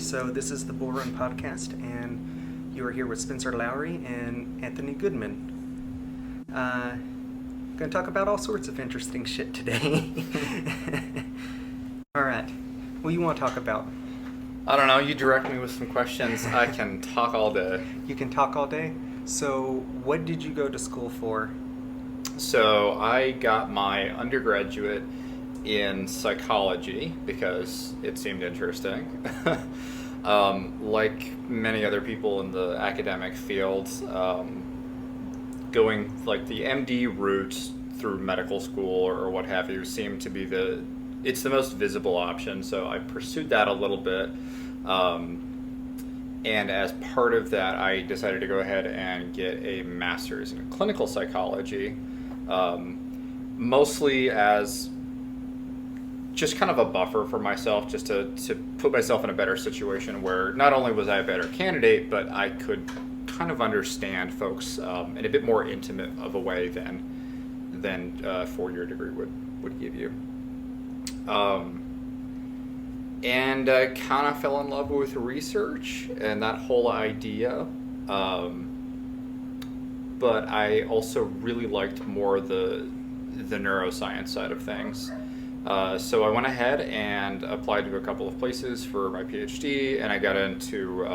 So this is the BullRun podcast, and you are here with Spencer Lowry and Anthony Goodman. Going to talk about all sorts of interesting shit today. All right. What do you want to talk about? I don't know. You direct me with some questions. I can talk all day. You can talk all day? So what did you go to school for? So I got my undergraduate in psychology because it seemed interesting. Like many other people in the academic field, going like the MD route through medical school or what have you seemed to be it's the most visible option. So I pursued that a little bit. And as part of that, I decided to go ahead and get a master's in clinical psychology, mostly as just kind of a buffer for myself, just to put myself in a better situation where not only was I a better candidate, but I could kind of understand folks in a bit more intimate of a way than a four-year degree would give you. And I kind of fell in love with research and that whole idea. But I also really liked more the neuroscience side of things. So I went ahead and applied to a couple of places for my Ph.D. and I got into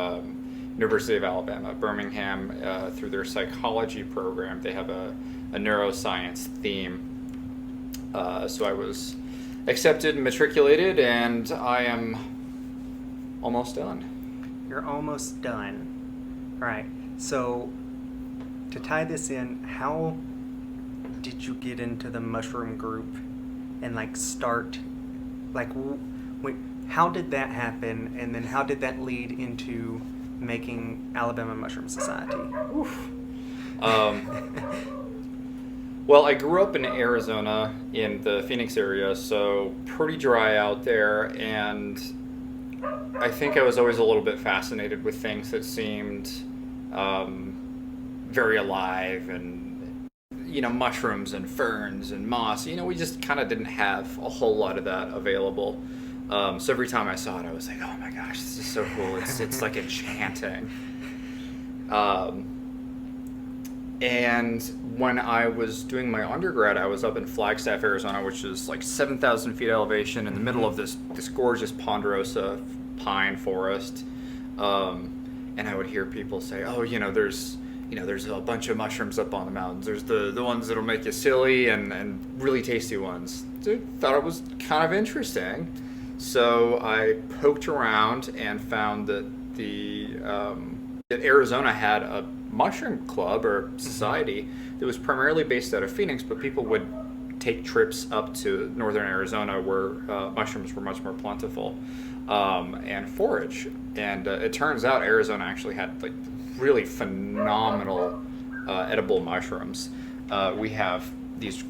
University of Alabama, Birmingham, through their psychology program. They have a neuroscience theme. So I was accepted and matriculated, and I am almost done. You're almost done. All right. So to tie this in, how did you get into the mushroom group and start, how did that happen, and then how did that lead into making Alabama Mushroom Society? Oof. Well, I grew up in Arizona in the Phoenix area, so pretty dry out there, and I think I was always a little bit fascinated with things that seemed very alive, and mushrooms and ferns and moss. We just kind of didn't have a whole lot of that available. So every time I saw it, I was like, oh my gosh, this is so cool. It's like enchanting. And when I was doing my undergrad, I was up in Flagstaff, Arizona, which is like 7,000 feet elevation in the middle of this gorgeous ponderosa pine forest. And I would hear people say, oh, there's a bunch of mushrooms up on the mountains. There's the ones that'll make you silly and really tasty ones. I thought it was kind of interesting. So I poked around and found that that Arizona had a mushroom club or society that was primarily based out of Phoenix, but people would take trips up to northern Arizona where mushrooms were much more plentiful and forage. And it turns out Arizona actually had really phenomenal edible mushrooms. We have these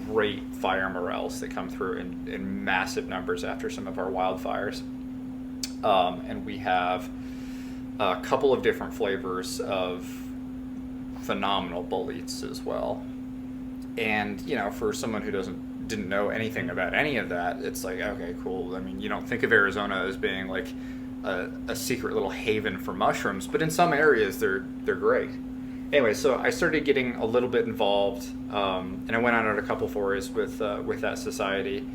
great fire morels that come through in massive numbers after some of our wildfires. And we have a couple of different flavors of phenomenal boletes as well. And for someone who didn't know anything about any of that, it's like, okay, cool. I mean, you don't think of Arizona as being like a secret little haven for mushrooms, but in some areas they're great. Anyway, so I started getting a little bit involved, and I went on a couple forays with that society,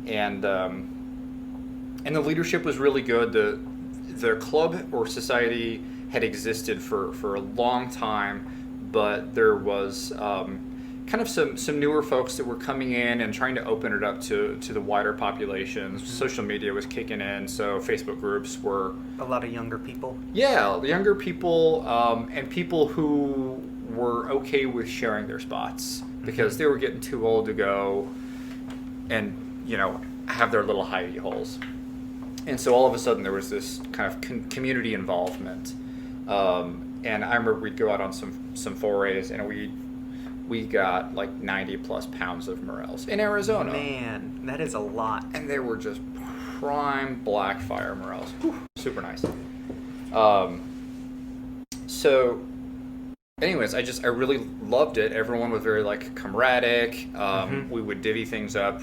and the leadership was really good. The club or society had existed for a long time, but there was kind of some newer folks that were coming in and trying to open it up to the wider populations. Mm-hmm. Social media was kicking in, so Facebook groups were... A lot of younger people? Yeah, younger people, and people who were okay with sharing their spots because they were getting too old to go and, have their little hidey holes. And so all of a sudden there was this kind of community involvement. And I remember we'd go out on some forays, and we got 90 plus pounds of morels in Arizona. Man, that is a lot. And they were just prime black fire morels. Whew, super nice. So anyways, I really loved it. Everyone was very camaraderie. We would divvy things up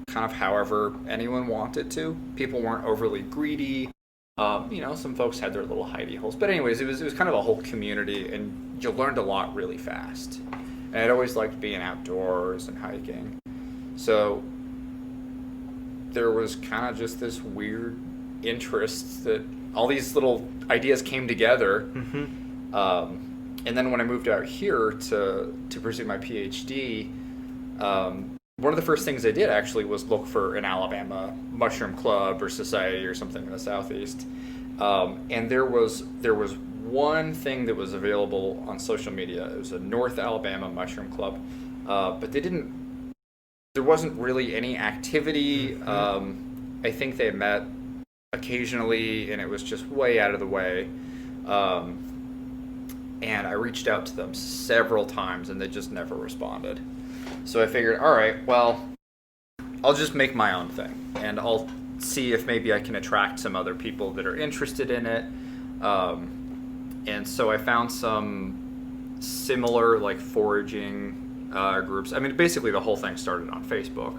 kind of however anyone wanted to. People weren't overly greedy. Some folks had their little hidey holes, but anyways, it was kind of a whole community, and you learned a lot really fast. And I'd always liked being outdoors and hiking, so there was kind of just this weird interest that all these little ideas came together. And then when I moved out here to pursue my Ph.D., one of the first things I did actually was look for an Alabama mushroom club or society or something in the southeast. And there was one thing that was available on social media. It was a North Alabama mushroom club, but there wasn't really any activity. I think they met occasionally, and it was just way out of the way. And I reached out to them several times, and they just never responded. So I figured, all right, well, I'll just make my own thing, and I'll see if maybe I can attract some other people that are interested in it. And so I found some similar, like, foraging groups. I mean, basically the whole thing started on Facebook.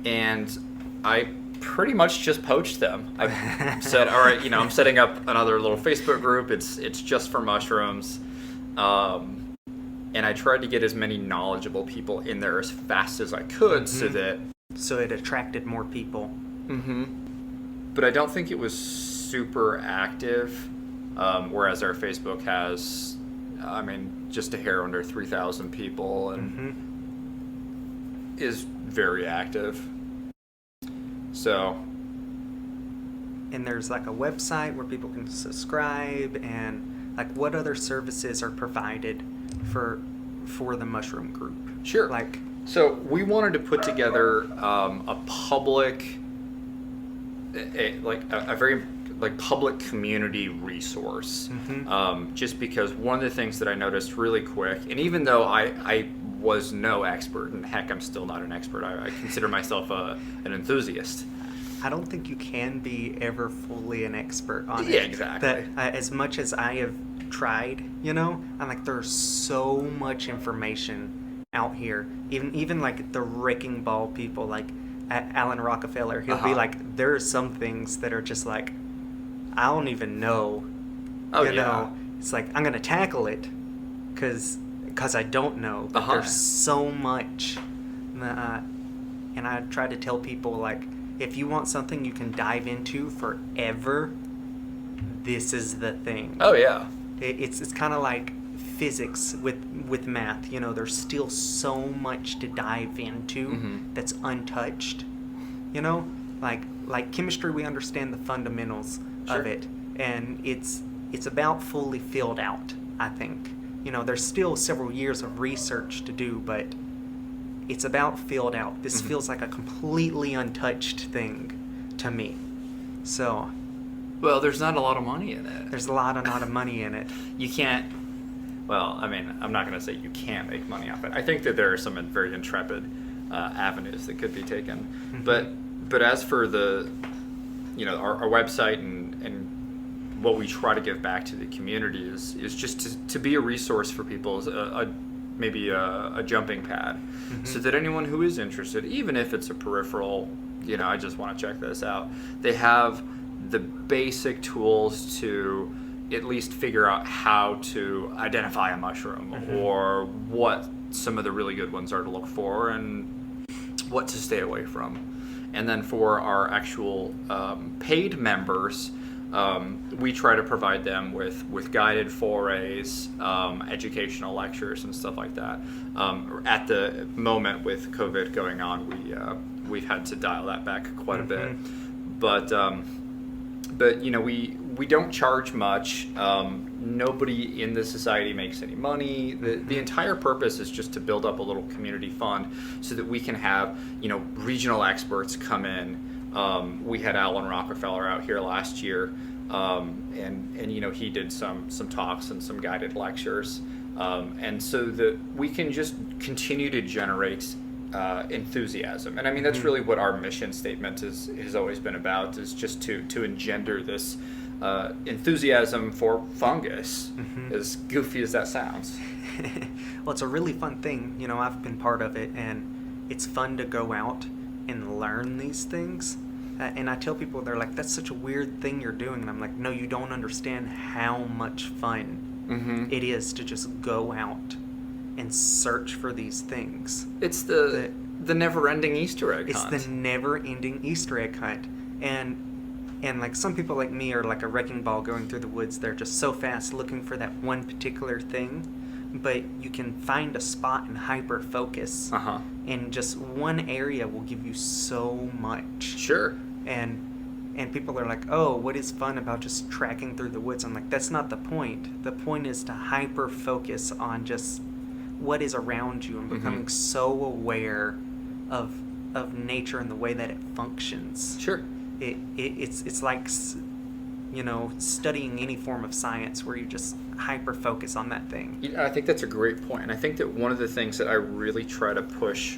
And I pretty much just poached them. I said, all right, I'm setting up another little Facebook group. It's just for mushrooms. And I tried to get as many knowledgeable people in there as fast as I could so it attracted more people. But I don't think it was super active, whereas our Facebook has, just a hair under 3,000 people and is very active. So. And there's like a website where people can subscribe, and like what other services are provided for the mushroom group? Sure. So we wanted to put together a public, a very public community resource. Just because one of the things that I noticed really quick, and even though I was no expert, and heck, I'm still not an expert. I consider myself an enthusiast. I don't think you can be ever fully an expert on it. Yeah, exactly. That as much as I have tried, I'm like, there's so much information out here. Even like the wrecking ball people, like Alan Rockefeller, he'll be like, there are some things that are just like, I don't even know. You know, it's like, I'm gonna tackle it because I don't know. But there's so much, and I try to tell people, like, if you want something you can dive into forever, this is the thing. Oh yeah. It's kind of like physics with math. There's still so much to dive into that's untouched. Like chemistry, we understand the fundamentals of it, and it's about fully filled out, I think. There's still several years of research to do, but it's about filled out. This feels like a completely untouched thing to me. So. Well, there's not a lot of money in it. There's not of money in it. You can't. Well, I'm not going to say you can't make money off it. I think that there are some very intrepid avenues that could be taken. But as for the, our website and what we try to give back to the community is just to be a resource for people, maybe a jumping pad, so that anyone who is interested, even if it's a peripheral, I just want to check this out, they have the basic tools to at least figure out how to identify a mushroom or what some of the really good ones are to look for and what to stay away from. And then for our actual paid members, we try to provide them with guided forays, educational lectures and stuff like that. At the moment with COVID going on, we've had to dial that back quite a bit. But we don't charge much. Nobody in the society makes any money. The entire purpose is just to build up a little community fund so that we can have regional experts come in. We had Alan Rockefeller out here last year, and he did some talks and some guided lectures, and so that we can just continue to generate enthusiasm. And that's really what our mission statement has always been about, is just to engender this enthusiasm for fungus, as goofy as that sounds. Well, it's a really fun thing. I've been part of it, and it's fun to go out and learn these things. And I tell people, they're like, that's such a weird thing you're doing. And I'm like, no, you don't understand how much fun it is to just go out and search for these things. It's the never-ending Easter egg hunt. It's the never-ending Easter egg hunt. And like some people like me are like a wrecking ball going through the woods. They're just so fast looking for that one particular thing. But you can find a spot and hyper focus. And just one area will give you so much. Sure. And people are like, oh, what is fun about just tracking through the woods? I'm like, that's not the point. The point is to hyper focus on just what is around you and becoming so aware of nature and the way that it functions. Sure. It's like, you know, studying any form of science where you just hyper focus on that thing. I think that's a great point. And I think that one of the things that I really try to push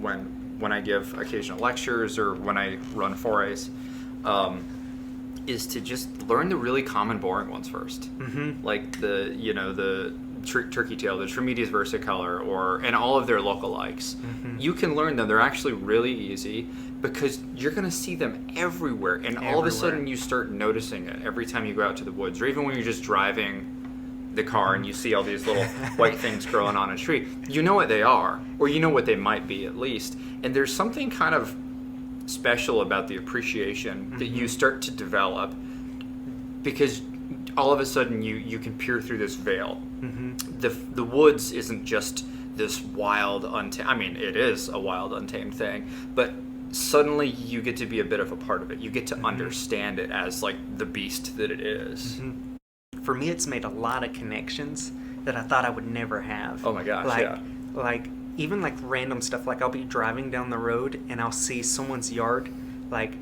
when I give occasional lectures or when I run forays is to just learn the really common boring ones first. Like the turkey tail, the Trametes versicolor, and all of their lookalikes. You can learn them. They're actually really easy because you're going to see them everywhere. And all of a sudden you start noticing it every time you go out to the woods, or even when you're just driving the car and you see all these little white things growing on a tree. You know what they are, or you know what they might be at least. And there's something kind of special about the appreciation that you start to develop because all of a sudden you can peer through this veil. The woods isn't just this wild, I mean, it is a wild, untamed thing, but suddenly you get to be a bit of a part of it. You get to understand it as like the beast that it is. For me, it's made a lot of connections that I thought I would never have. Oh my gosh, like even like random stuff. Like I'll be driving down the road and I'll see someone's yard. Like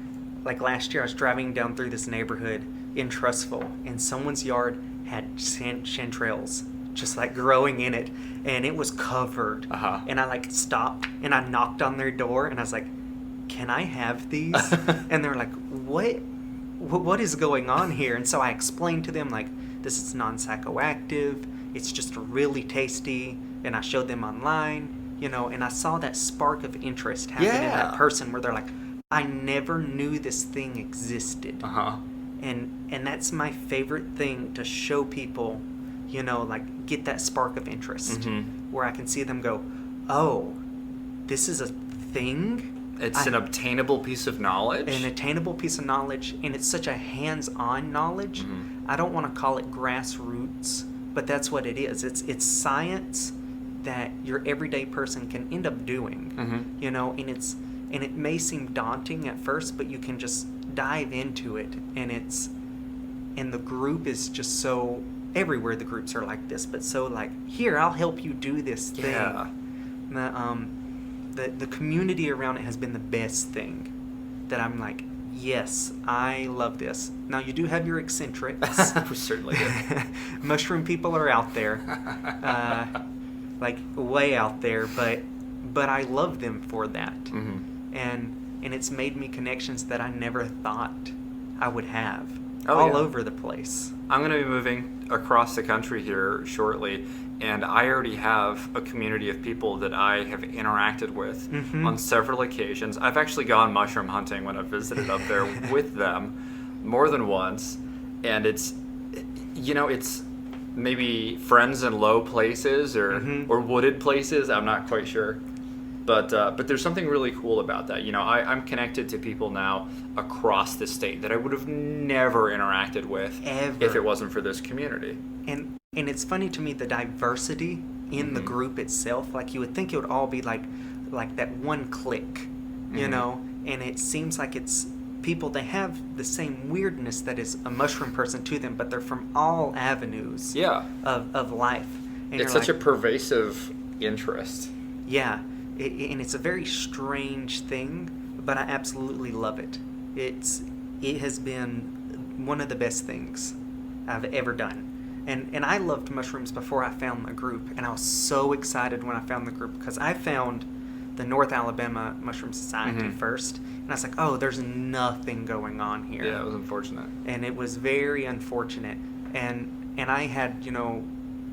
last year, I was driving down through this neighborhood in Trustful, and someone's yard had chanterelles just like growing in it, and it was covered. And I like stopped and I knocked on their door and I was like, "Can I have these?" And they're like, "What is going on here?" And so I explained to them like, this is non-psychoactive, it's just really tasty, and I showed them online, you know, and I saw that spark of interest happen in that person where they're like, I never knew this thing existed. And that's my favorite thing, to show people, you know, like get that spark of interest where I can see them go, oh, this is a thing? It's an obtainable piece of knowledge. An attainable piece of knowledge, and it's such a hands-on knowledge. I don't want to call it grassroots, but that's what it is. It's science that your everyday person can end up doing, you know, and it may seem daunting at first, but you can just dive into it, and the group is just so, everywhere the groups are like this, but so like, here, I'll help you do this thing. The community around it has been the best thing, that I'm like, yes, I love this. Now, you do have your eccentrics. We certainly do. Mushroom people are out there, like way out there, but I love them for that. And it's made me connections that I never thought I would have all over the place. I'm going to be moving across the country here shortly, and I already have a community of people that I have interacted with on several occasions. I've actually gone mushroom hunting when I've visited up there with them more than once, and it's, you know, it's maybe friends in low places or wooded places. I'm not quite sure. But there's something really cool about that. You know, I'm connected to people now across the state that I would have never interacted with if it wasn't for this community. And it's funny to me, the diversity in the group itself. Like, you would think it would all be like that one clique, you know? And it seems like it's people, they have the same weirdness that is a mushroom person to them, but they're from all avenues of life. And it's such a pervasive interest. Yeah. And it's a very strange thing, but I absolutely love it. It has been one of the best things I've ever done. And I loved mushrooms before I found the group, and I was so excited when I found the group, because I found the North Alabama Mushroom Society first, and I was like, oh, there's nothing going on here. Yeah, it was unfortunate. And it was very unfortunate. And I had, you know,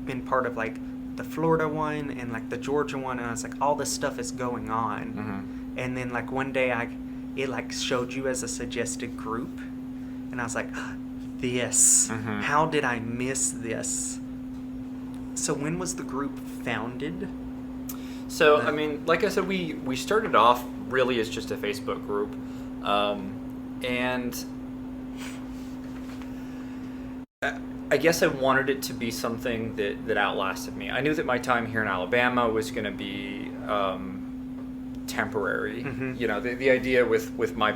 been part of like the Florida one and like the Georgia one, and I was like, all this stuff is going on. And then like one day it like showed you as a suggested group, and I was like, this. How did I miss this? So when was the group founded? So, I mean, like I said, we started off really as just a Facebook group. And I guess I wanted it to be something that outlasted me. I knew that my time here in Alabama was going to be temporary. You know, the idea with my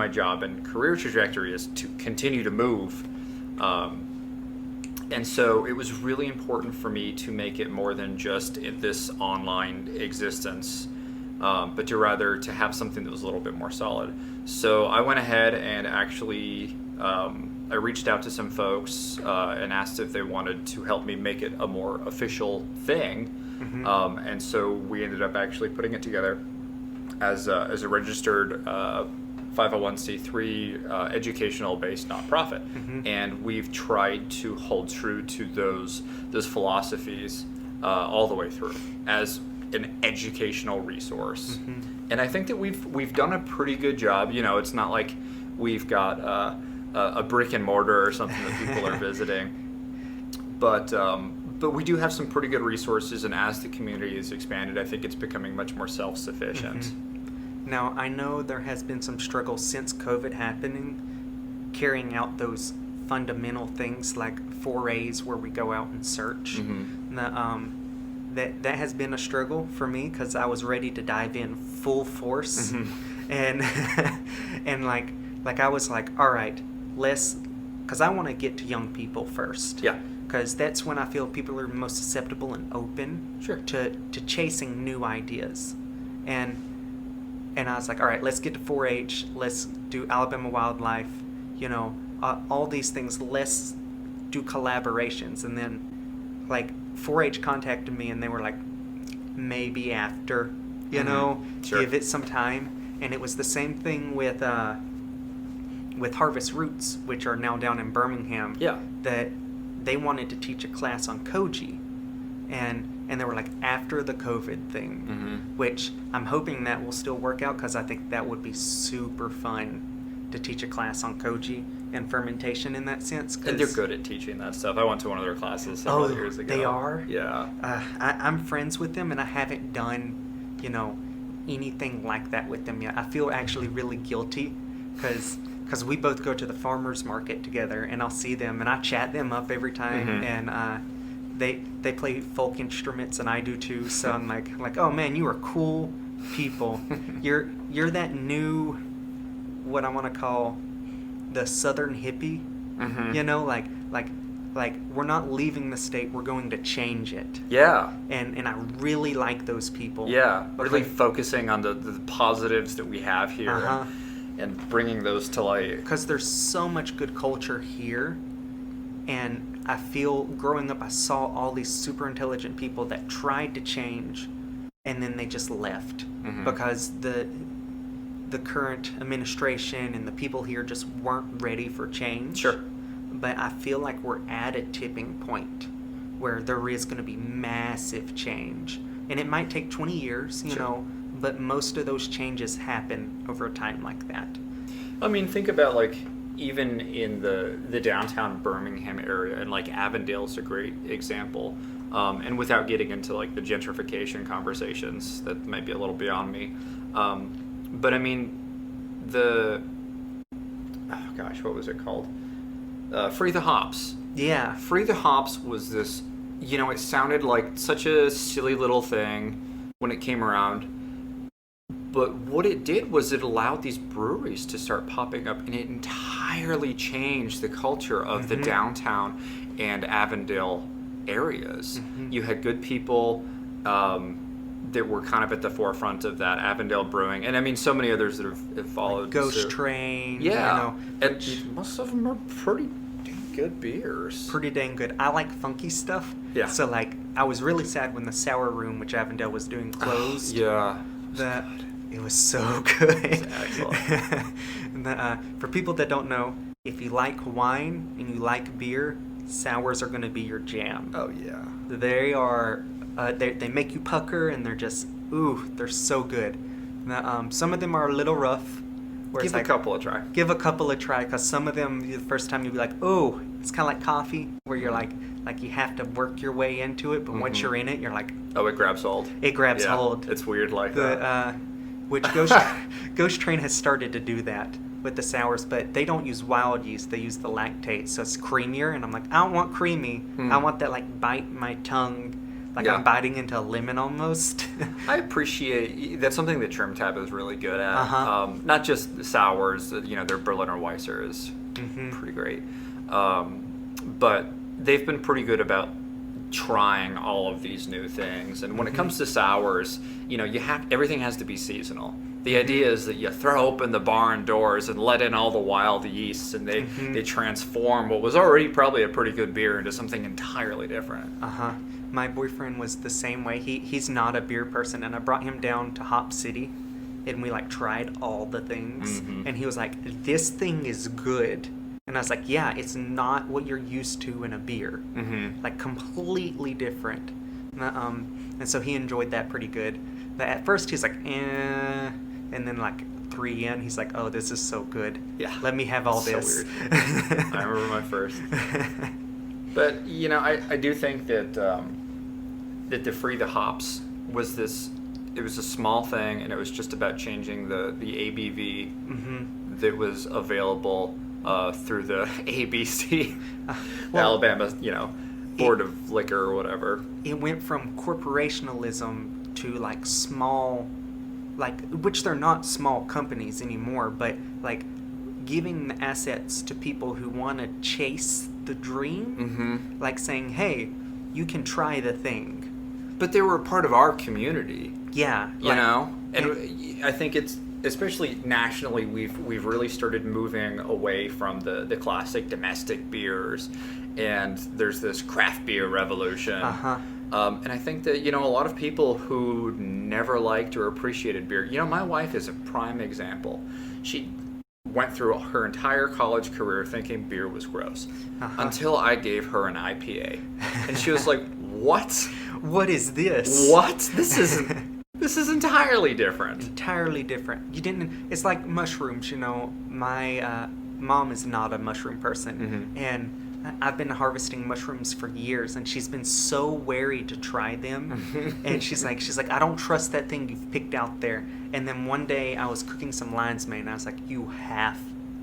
job and career trajectory is to continue to move. And so it was really important for me to make it more than just this online existence, but to have something that was a little bit more solid. So I went ahead and actually I reached out to some folks and asked if they wanted to help me make it a more official thing. And so we ended up actually putting it together as a registered 501c3 educational-based nonprofit, and we've tried to hold true to those philosophies all the way through as an educational resource. And I think that we've done a pretty good job. You know, it's not like we've got a brick and mortar or something that people are visiting, but we do have some pretty good resources. And as the community is expanded, I think it's becoming much more self-sufficient. Now, I know there has been some struggle since COVID happening, carrying out those fundamental things like 4As where we go out and search. That has been a struggle for me because I was ready to dive in full force. And and like I was like, all right, because I want to get to young people first. Yeah. Because that's when I feel people are most susceptible and open to chasing new ideas. And I was like, all right, let's get to 4-H. Let's do Alabama Wildlife. You know, all these things. Let's do collaborations. And then, like, 4-H contacted me, and they were like, maybe after, you know, give it some time. And it was the same thing with Harvest Roots, which are now down in Birmingham. Yeah. That they wanted to teach a class on koji. And they were like, after the COVID thing, which I'm hoping that will still work out because I think that would be super fun to teach a class on koji and fermentation in that sense. And they're good at teaching that stuff. I went to one of their classes several years ago. They are? Yeah. I'm friends with them, and I haven't done, you know, anything like that with them yet. I feel actually really guilty because we both go to the farmers market together, and I'll see them, and I chat them up every time, and they play folk instruments, and I do too. So I'm like, oh man, you are cool people. You're that new, what I want to call the Southern hippie. You know, like we're not leaving the state, we're going to change it. Yeah. And I really like those people. Yeah. Really focusing on the positives that we have here and bringing those to light. Because there's so much good culture here. And I feel growing up, I saw all these super intelligent people that tried to change, and then they just left because the current administration and the people here just weren't ready for change. Sure. But I feel like we're at a tipping point where there is going to be massive change. And it might take 20 years, you know, but most of those changes happen over a time like that. I mean, think about, like, even in the downtown Birmingham area, and like Avondale's a great example. And without getting into like the gentrification conversations, that might be a little beyond me. But I mean, what was it called? Free the Hops. Yeah. Free the Hops was this, you know, it sounded like such a silly little thing when it came around. But what it did was it allowed these breweries to start popping up, and it entirely changed the culture of the downtown and Avondale areas. You had good people that were kind of at the forefront of that, Avondale Brewing, and I mean so many others that have followed. Like Ghost Train. Yeah. You know, and most of them are pretty dang good beers. Pretty dang good. I like funky stuff. Yeah. So like, I was really sad when the Sour Room, which Avondale was doing, closed. Yeah. It was so good. Excellent. And for people that don't know, if you like wine and you like beer, sours are going to be your jam. Oh yeah. They are. They make you pucker, and they're just they're so good. Some of them are a little rough. Where Give it's a like, couple a try. give a couple a try, because some of them, the first time you'll be like, oh, it's kind of like coffee, where you're like you have to work your way into it, but once you're in it, you're like, Oh, it grabs hold. it grabs Yeah, hold. It's weird like that. Which Ghost Train has started to do that with the sours, but they don't use wild yeast. They use the lactate, so it's creamier. And I'm like, I don't want creamy. I want that like bite my tongue, like I'm biting into a lemon almost. I appreciate that's something that Trim Tab is really good at. Not just the sours, their Berliner Weisser is pretty great, but they've been pretty good about trying all of these new things. And when it comes to sours, everything has to be seasonal. The idea is that you throw open the barn doors and let in all the wild yeasts, and they transform what was already probably a pretty good beer into something entirely different. My boyfriend was the same way. He's not a beer person, and I brought him down to Hop City, and we like tried all the things, and he was like, this thing is good. And I was like, yeah, it's not what you're used to in a beer. Like completely different. And so he enjoyed that pretty good. But at first he's like, eh. And then like 3 in, he's like, oh, this is so good. Yeah. Let me have all this. So weird. I remember my first. But, I do think that that the Free the Hops was it was a small thing, and it was just about changing the ABV that was available through the ABC, Alabama, Board of Liquor or whatever. It went from corporationalism to like small, which they're not small companies anymore, but like giving the assets to people who want to chase the dream, like saying, hey, you can try the thing. But they were part of our community. Yeah. And I think it's, especially nationally, we've really started moving away from the classic domestic beers, and there's this craft beer revolution. And I think that, a lot of people who never liked or appreciated beer, my wife is a prime example. She went through her entire college career thinking beer was gross until I gave her an IPA. And she was like, what? What is this? What? This is entirely different. Entirely different. It's like mushrooms, my mom is not a mushroom person, and I've been harvesting mushrooms for years, and she's been so wary to try them. And she's like, I don't trust that thing you've picked out there. And then one day I was cooking some lion's mane, and I was like, you have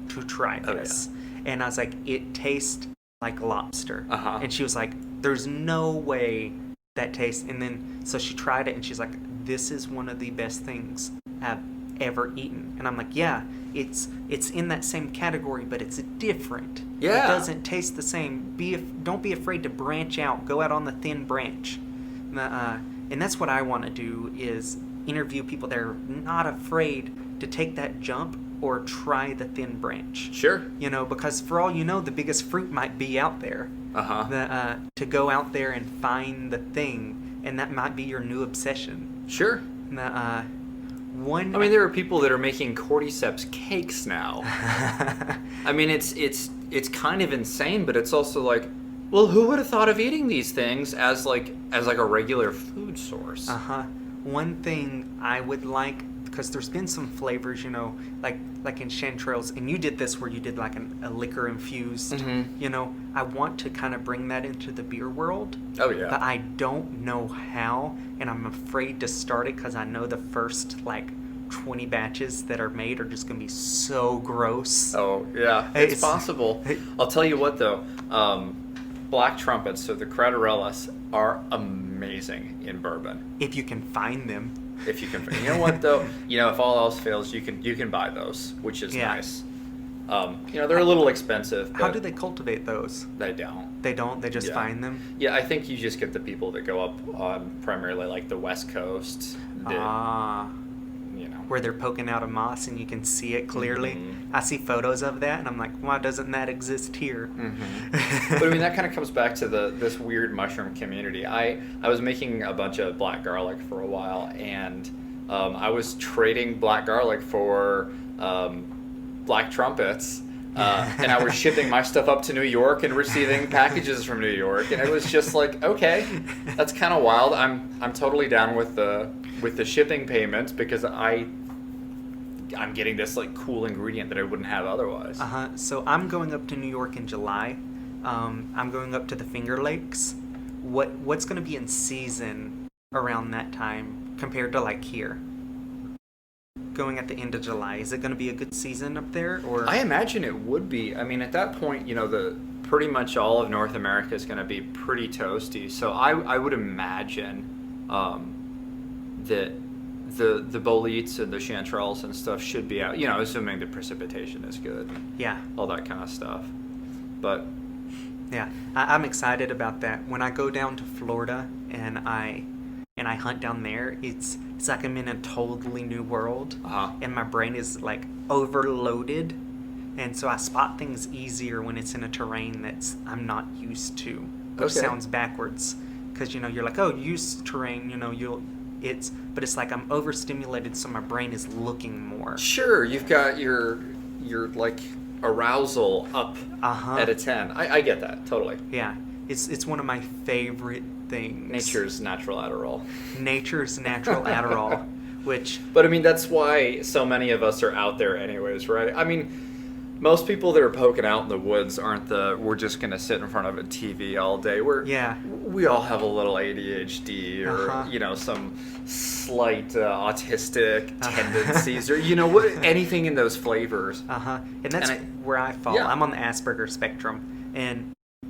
to try this. And I was like, it tastes like lobster. And she was like, there's no way that tastes. And then so she tried it, and she's like, this is one of the best things I've ever eaten. And I'm like, yeah, it's in that same category, but it's different. Yeah. It doesn't taste the same. Don't be afraid to branch out. Go out on the thin branch. And that's what I want to do, is interview people that are not afraid to take that jump or try the thin branch. Sure. Because for all you know, the biggest fruit might be out there. To go out there and find the thing, and that might be your new obsession. Sure. There are people that are making cordyceps cakes now. It's kind of insane, but it's also like, well, who would have thought of eating these things as a regular food source? One thing I would like, because there's been some flavors, like in chanterelles, and you did this where you did like a liquor infused. I want to kind of bring that into the beer world. Oh yeah. But I don't know how, and I'm afraid to start it because I know the first 20 batches that are made are just going to be so gross. Oh yeah, it's possible. I'll tell you what though, black trumpets, so the Crederellas, are amazing in bourbon. If you can find them. If you can, you know what though, if all else fails, you can buy those, which is nice. They're a little expensive. But how do they cultivate those? They don't. They don't. They just find them. Yeah, I think you just get the people that go up on primarily like the West Coast. Where they're poking out a moss and you can see it clearly. I see photos of that and I'm like, why doesn't that exist here? But that kind of comes back to this weird mushroom community. I was making a bunch of black garlic for a while, and I was trading black garlic for black trumpets, and I was shipping my stuff up to New York and receiving packages from New York, and it was just like, okay, that's kind of wild. I'm totally down with the shipping payments, because I I'm getting this like cool ingredient that I wouldn't have otherwise. So I'm going up to New York in July. I'm going up to the Finger Lakes. What's going to be in season around that time compared to like here? Going at the end of July, is it going to be a good season up there, or? I imagine it would be. I mean, at that point, the pretty much all of North America is going to be pretty toasty. So I would imagine that the boletes and the chanterelles and stuff should be out. Assuming the precipitation is good. Yeah. All that kind of stuff. But yeah, I'm excited about that. When I go down to Florida and I hunt down there, it's like I'm in a totally new world, and my brain is like overloaded, and so I spot things easier when it's in a terrain that's I'm not used to, which sounds backwards, because you're like, oh, used terrain, but it's like I'm overstimulated, so my brain is looking more. Sure, you've got your like arousal up at a 10. I get that totally. Yeah, it's one of my favorite things. Nature's natural Adderall. Which... But I mean, that's why so many of us are out there anyways, right? I mean, most people that are poking out in the woods aren't we're just going to sit in front of a TV all day. We all have a little ADHD or, some slight autistic tendencies or, anything in those flavors. And that's where I fall. Yeah. I'm on the Asperger spectrum.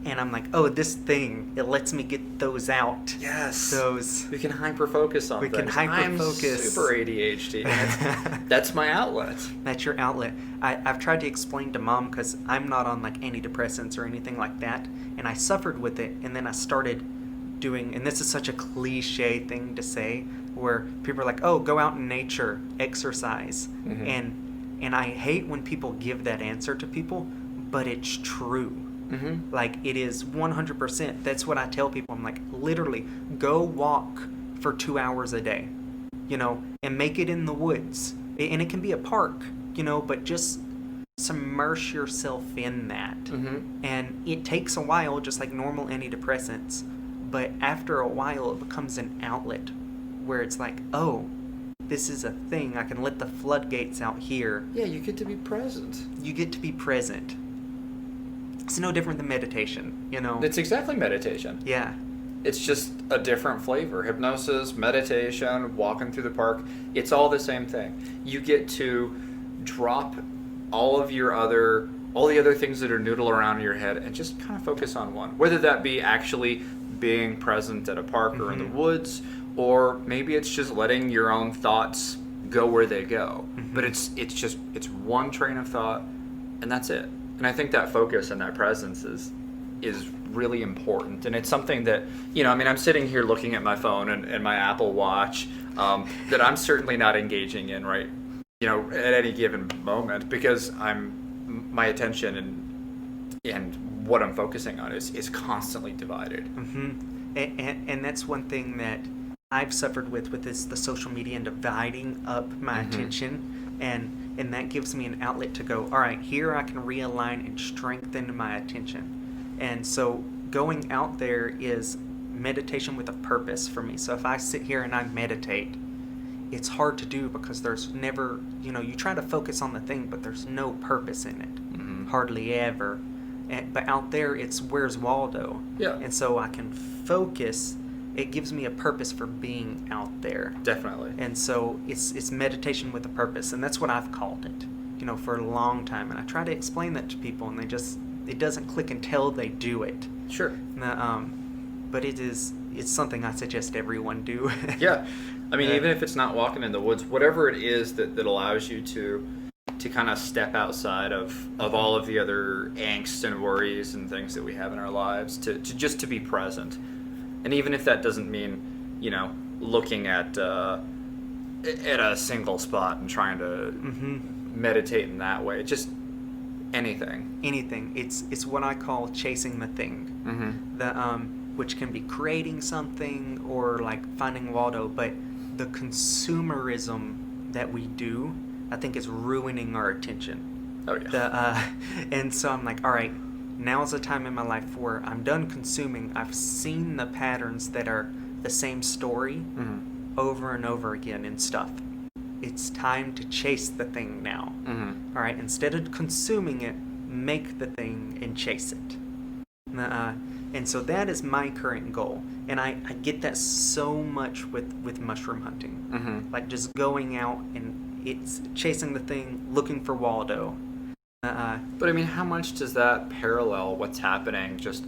And I'm like, oh, this thing, it lets me get those out. Yes. We can hyper-focus on things. I'm super ADHD. That's my outlet. That's your outlet. I've tried to explain to Mom, because I'm not on like antidepressants or anything like that, and I suffered with it, and then I started doing, and this is such a cliche thing to say, where people are like, oh, go out in nature, exercise. Mm-hmm. And I hate when people give that answer to people, but it's true. Mm-hmm. Like, it is 100%. That's what I tell people. I'm like, literally, go walk for 2 hours a day, and make it in the woods. And it can be a park, but just submerge yourself in that. Mm-hmm. And it takes a while, just like normal antidepressants. But after a while, it becomes an outlet where it's like, oh, this is a thing. I can let the floodgates out here. Yeah, you get to be present. It's no different than meditation, It's exactly meditation. Yeah. It's just a different flavor. Hypnosis, meditation, walking through the park, it's all the same thing. You get to drop all the other things that are noodle around in your head and just kind of focus on one. Whether that be actually being present at a park or in the woods, or maybe it's just letting your own thoughts go where they go. Mm-hmm. But it's one train of thought, and that's it. And I think that focus and that presence is really important. And it's something that, I'm sitting here looking at my phone and my Apple Watch that I'm certainly not engaging in, right, at any given moment, because my attention and what I'm focusing on is constantly divided. Mm-hmm. And that's one thing that I've suffered with is the social media and dividing up my attention. And that gives me an outlet to go, all right, here I can realign and strengthen my attention. And so going out there is meditation with a purpose for me. So if I sit here and I meditate, it's hard to do because there's never, you try to focus on the thing, but there's no purpose in it. Hardly ever. But out there, it's where's Waldo? Yeah. And so I can focus. It gives me a purpose for being out there. Definitely. And so it's meditation with a purpose, and that's what I've called it, for a long time. And I try to explain that to people, and it doesn't click until they do it. Sure. But it's something I suggest everyone do. Yeah. I mean, even if it's not walking in the woods, whatever it is that allows you to kind of step outside of all of the other angst and worries and things that we have in our lives, to just to be present. And even if that doesn't mean, looking at a single spot and trying to meditate in that way, just anything. It's what I call chasing the thing. Which can be creating something or like finding Waldo, but the consumerism that we do, I think, is ruining our attention. Oh yeah. And so I'm like, all right, now's the time in my life where I'm done consuming. I've seen the patterns that are the same story over and over again in stuff. it's time to chase the thing now. Mm-hmm. All right, instead of consuming it, make the thing and chase it. And so that is my current goal. And I get that so much with mushroom hunting. Mm-hmm. Like just going out and it's chasing the thing, looking for Waldo. But I mean, how much does that parallel what's happening just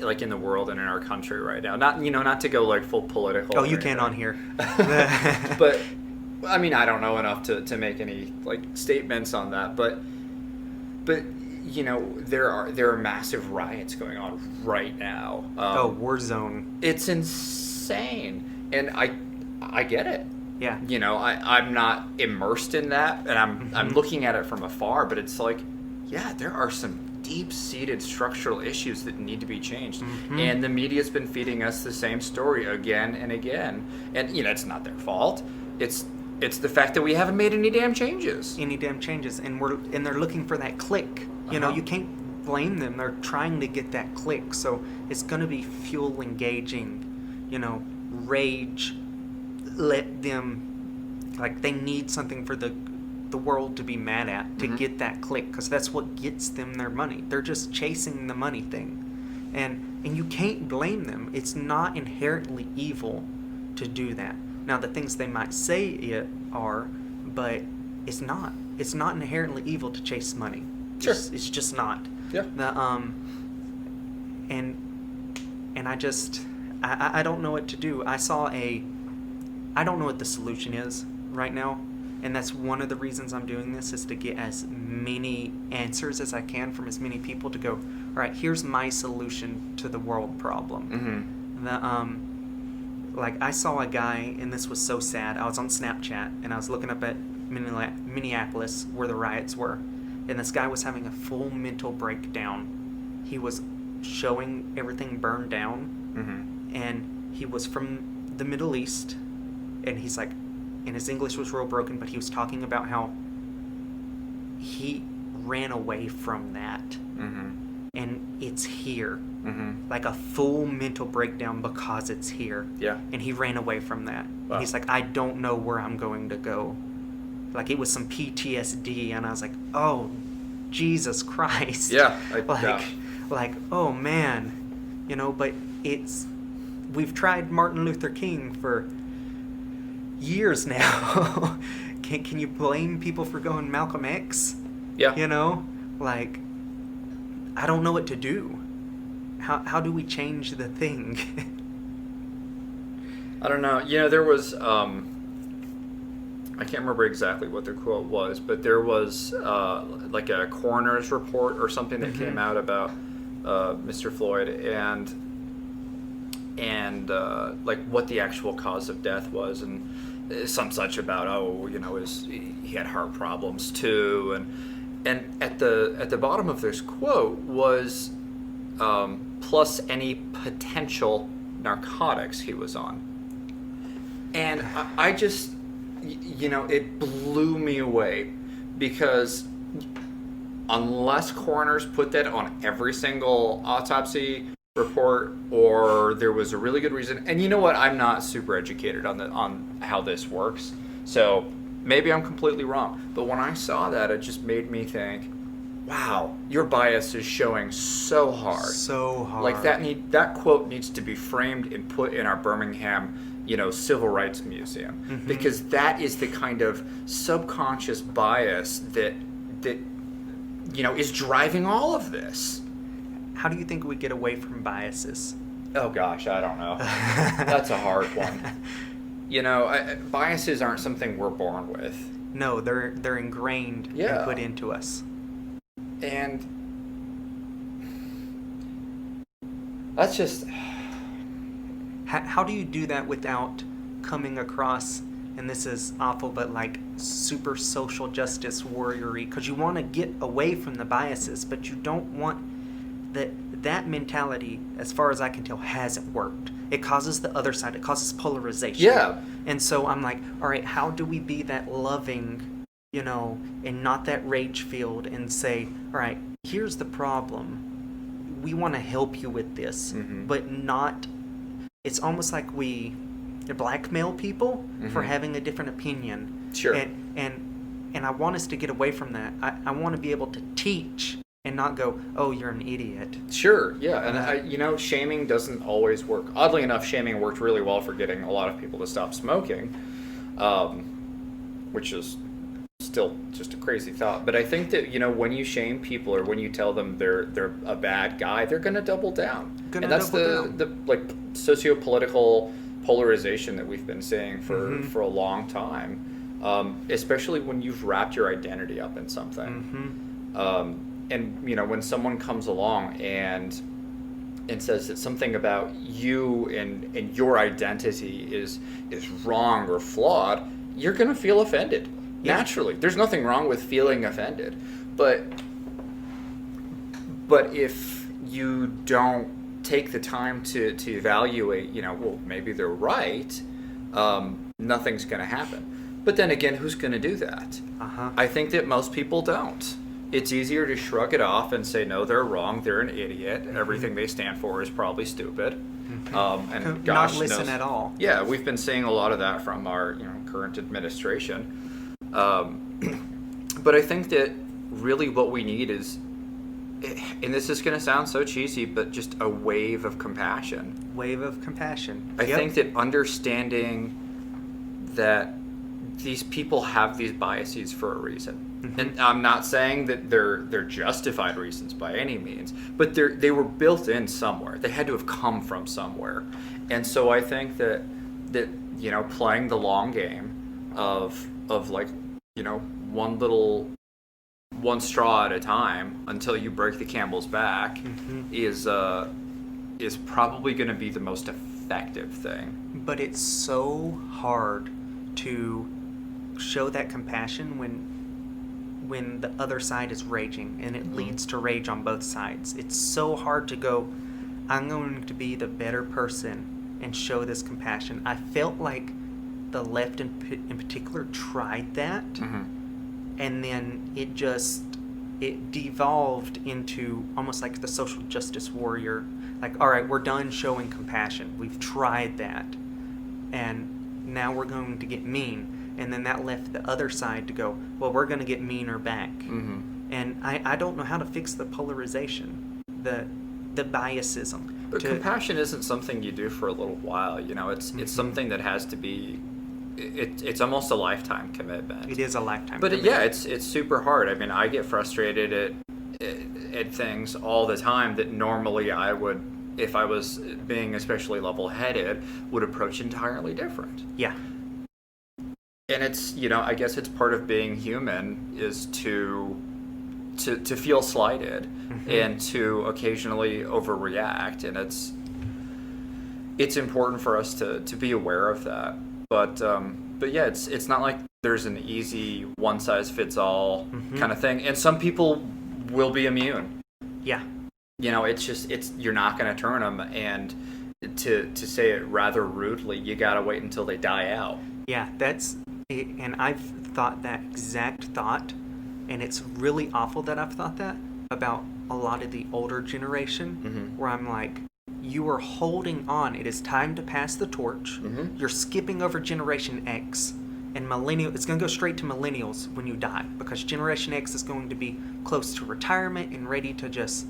like in the world and in our country right now? Not to go like full political. Oh, you can on here. But I mean, I don't know enough to make any like statements on that. But there are massive riots going on right now. War zone. It's insane, and I get it. Yeah. I'm not immersed in that, and I'm looking at it from afar, but it's like, yeah, there are some deep-seated structural issues that need to be changed. And the media's been feeding us the same story again and again. And, it's not their fault. It's the fact that we haven't made any damn changes. And they're looking for that click. You can't blame them. They're trying to get that click. So it's going to be fuel engaging, rage. Let them, like, they need something for the world to be mad at to get that click, because that's what gets them their money. They're just chasing the money thing, and you can't blame them. It's not inherently evil to do that. Now, the things they might say it are, but it's not inherently evil to chase money. Sure. It's just not. Yeah. And I don't know what to do. I don't know what the solution is right now, and that's one of the reasons I'm doing this, is to get as many answers as I can from as many people to go, all right, here's my solution to the world problem. Like, I saw a guy, and this was so sad. I was on Snapchat, and I was looking up at Minneapolis, where the riots were, and this guy was having a full mental breakdown. He was showing everything burned down, and he was from the Middle East. And he's like, and his English was real broken, but he was talking about how he ran away from that. And it's here. Like a full mental breakdown because it's here. Yeah. And he ran away from that. Wow. And he's like, I don't know where I'm going to go. Like, it was some PTSD. And I was like, oh, Jesus Christ. Yeah. Like, oh, man. But we've tried Martin Luther King for years now. Can you blame people for going Malcolm X? Yeah. Like, I don't know what to do. How do we change the thing? I don't know. There was I can't remember exactly what the quote was, but there was like a coroner's report or something that came out about Mr. Floyd and like what the actual cause of death was, and some such about he had heart problems too, and at the bottom of this quote was plus any potential narcotics he was on, and I just it blew me away, because unless coroners put that on every single autopsy report, or there was a really good reason, and you know what, I'm not super educated on how this works, so maybe I'm completely wrong, but when I saw that, it just made me think, wow, your bias is showing so hard. Like, that quote needs to be framed and put in our Birmingham Civil Rights Museum, because that is the kind of subconscious bias that is driving all of this. How do you think we get away from biases? Oh gosh, I don't know. That's a hard one. Biases aren't something we're born with. No, they're ingrained and put into us. And that's just... How do you do that without coming across, and this is awful, but like super social justice warrior-y? Because you want to get away from the biases, but you don't want that mentality, as far as I can tell, hasn't worked. It causes the other side. It causes polarization. Yeah. And so I'm like, all right, how do we be that loving, and not that rage-filled, and say, all right, here's the problem. We want to help you with this, but not... It's almost like we blackmail people for having a different opinion. Sure. And I want us to get away from that. I want to be able to teach and not go, oh, you're an idiot. Sure, yeah. And, shaming doesn't always work. Oddly enough, shaming worked really well for getting a lot of people to stop smoking, which is still just a crazy thought. But I think that, when you shame people or when you tell them they're a bad guy, they're going to double down. And that's the socio-political polarization that we've been seeing for a long time, especially when you've wrapped your identity up in something. And when someone comes along and says that something about you and your identity is wrong or flawed, you're going to feel offended. Naturally. There's nothing wrong with feeling offended. But if you don't take the time to evaluate, maybe they're right, nothing's going to happen. But then again, who's going to do that? I think that most people don't. It's easier to shrug it off and say, no, they're wrong, they're an idiot, everything they stand for is probably stupid. And gosh not listen knows, at all. Yeah, we've been seeing a lot of that from our current administration. But I think that really what we need is, and this is going to sound so cheesy, but just a wave of compassion. Wave of compassion. I think that understanding that these people have these biases for a reason. And I'm not saying that they're justified reasons by any means, but they were built in somewhere. They had to have come from somewhere. And so I think that playing the long game of one straw at a time until you break the camel's back is probably going to be the most effective thing. But it's so hard to show that compassion when the other side is raging, and it leads to rage on both sides. It's so hard to go, I'm going to be the better person and show this compassion. I felt like the left in particular tried that, and then it devolved into almost like the social justice warrior. Like, all right, we're done showing compassion. We've tried that, and now we're going to get mean. And then that left the other side to go, well, we're going to get meaner back. And I don't know how to fix the polarization, the biasism. But compassion isn't something you do for a little while. It's something that has to be. It's almost a lifetime commitment. It is a lifetime. But commitment. it's super hard. I mean, I get frustrated at things all the time that normally I would, if I was being especially level-headed, would approach entirely different. Yeah. And it's, I guess it's part of being human is to feel slighted and to occasionally overreact. And it's important for us to be aware of that. But yeah, it's not like there's an easy one-size-fits-all kind of thing. And some people will be immune. Yeah. It's you're not going to turn them. And to say it rather rudely, you got to wait until they die out. Yeah, and I've thought that exact thought, and it's really awful that I've thought that about a lot of the older generation, where I'm like, you are holding on. It is time to pass the torch. You're skipping over Generation X, and it's going to go straight to millennials when you die, because Generation X is going to be close to retirement and ready to just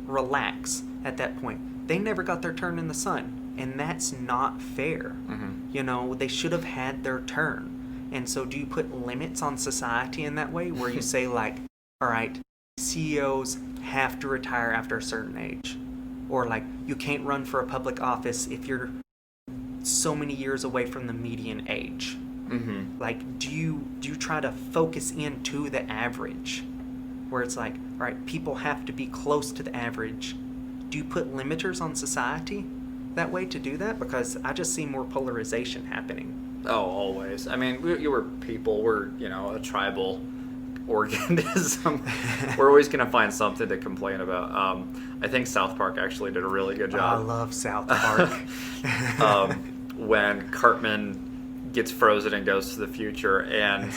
relax at that point. They never got their turn in the sun. And that's not fair. They should have had their turn. And so do you put limits on society in that way where you say like, all right, CEOs have to retire after a certain age? Or like, you can't run for a public office if you're so many years away from the median age? Like, do you try to focus into the average where it's like, all right, people have to be close to the average? Do you put limiters on society that way to do that? Because I just see more polarization happening. Oh, always. I mean, we're people. We're a tribal organism. We're always going to find something to complain about. I think South Park actually did a really good job. I love South Park. When Cartman gets frozen and goes to the future, and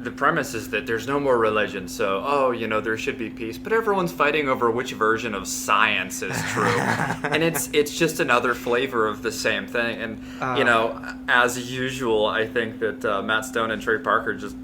the premise is that there's no more religion, so there should be peace, but everyone's fighting over which version of science is true, and it's just another flavor of the same thing. And as usual, I think that Matt Stone and Trey Parker just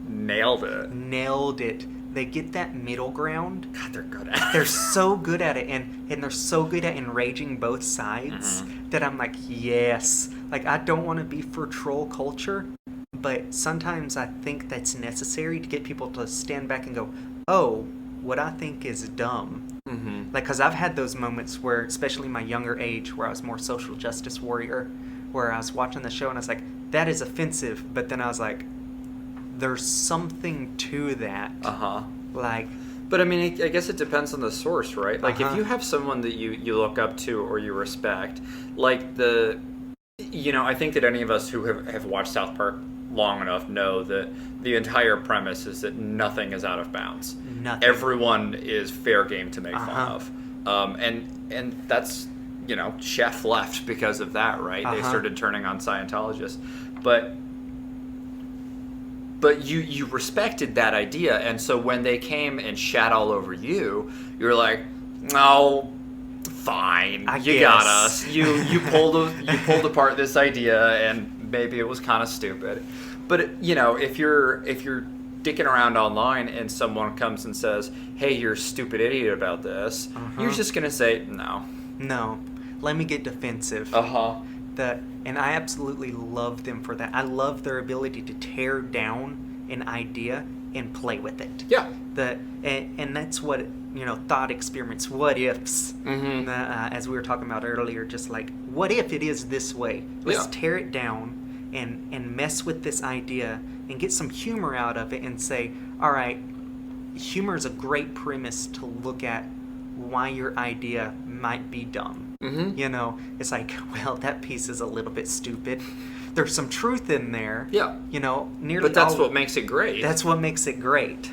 nailed it. They get that middle ground. God, they're good at it. They're so good at it, and they're so good at enraging both sides that I'm like, yes. Like, I don't want to be for troll culture, but sometimes I think that's necessary to get people to stand back and go, oh, what I think is dumb. Mm-hmm. Like, because I've had those moments where, especially my younger age, where I was more social justice warrior, where I was watching the show and I was like, that is offensive, but then I was like, there's something to that. Like, but I mean, I guess it depends on the source, right? Like, if you have someone that you look up to or you respect, like I think that any of us who have watched South Park long enough know that the entire premise is that nothing is out of bounds. Nothing. Everyone is fair game to make fun of. And that's, Chef left because of that, right? They started turning on Scientologists. But you respected that idea, and so when they came and shat all over you, you were like, "Oh, fine, you got us. You pulled apart this idea, and maybe it was kind of stupid." But if you're dicking around online and someone comes and says, "Hey, you're a stupid idiot about this," you're just gonna say, "No, let me get defensive." And I absolutely love them for that. I love their ability to tear down an idea and play with it. Yeah. And that's what, thought experiments, what ifs, as we were talking about earlier, just like, what if it is this way? Let's tear it down and mess with this idea and get some humor out of it and say, all right, humor is a great premise to look at why your idea might be dumb. It's like, well, that piece is a little bit stupid. There's some truth in there. Yeah. Nearly. But that's what makes it great. That's what makes it great.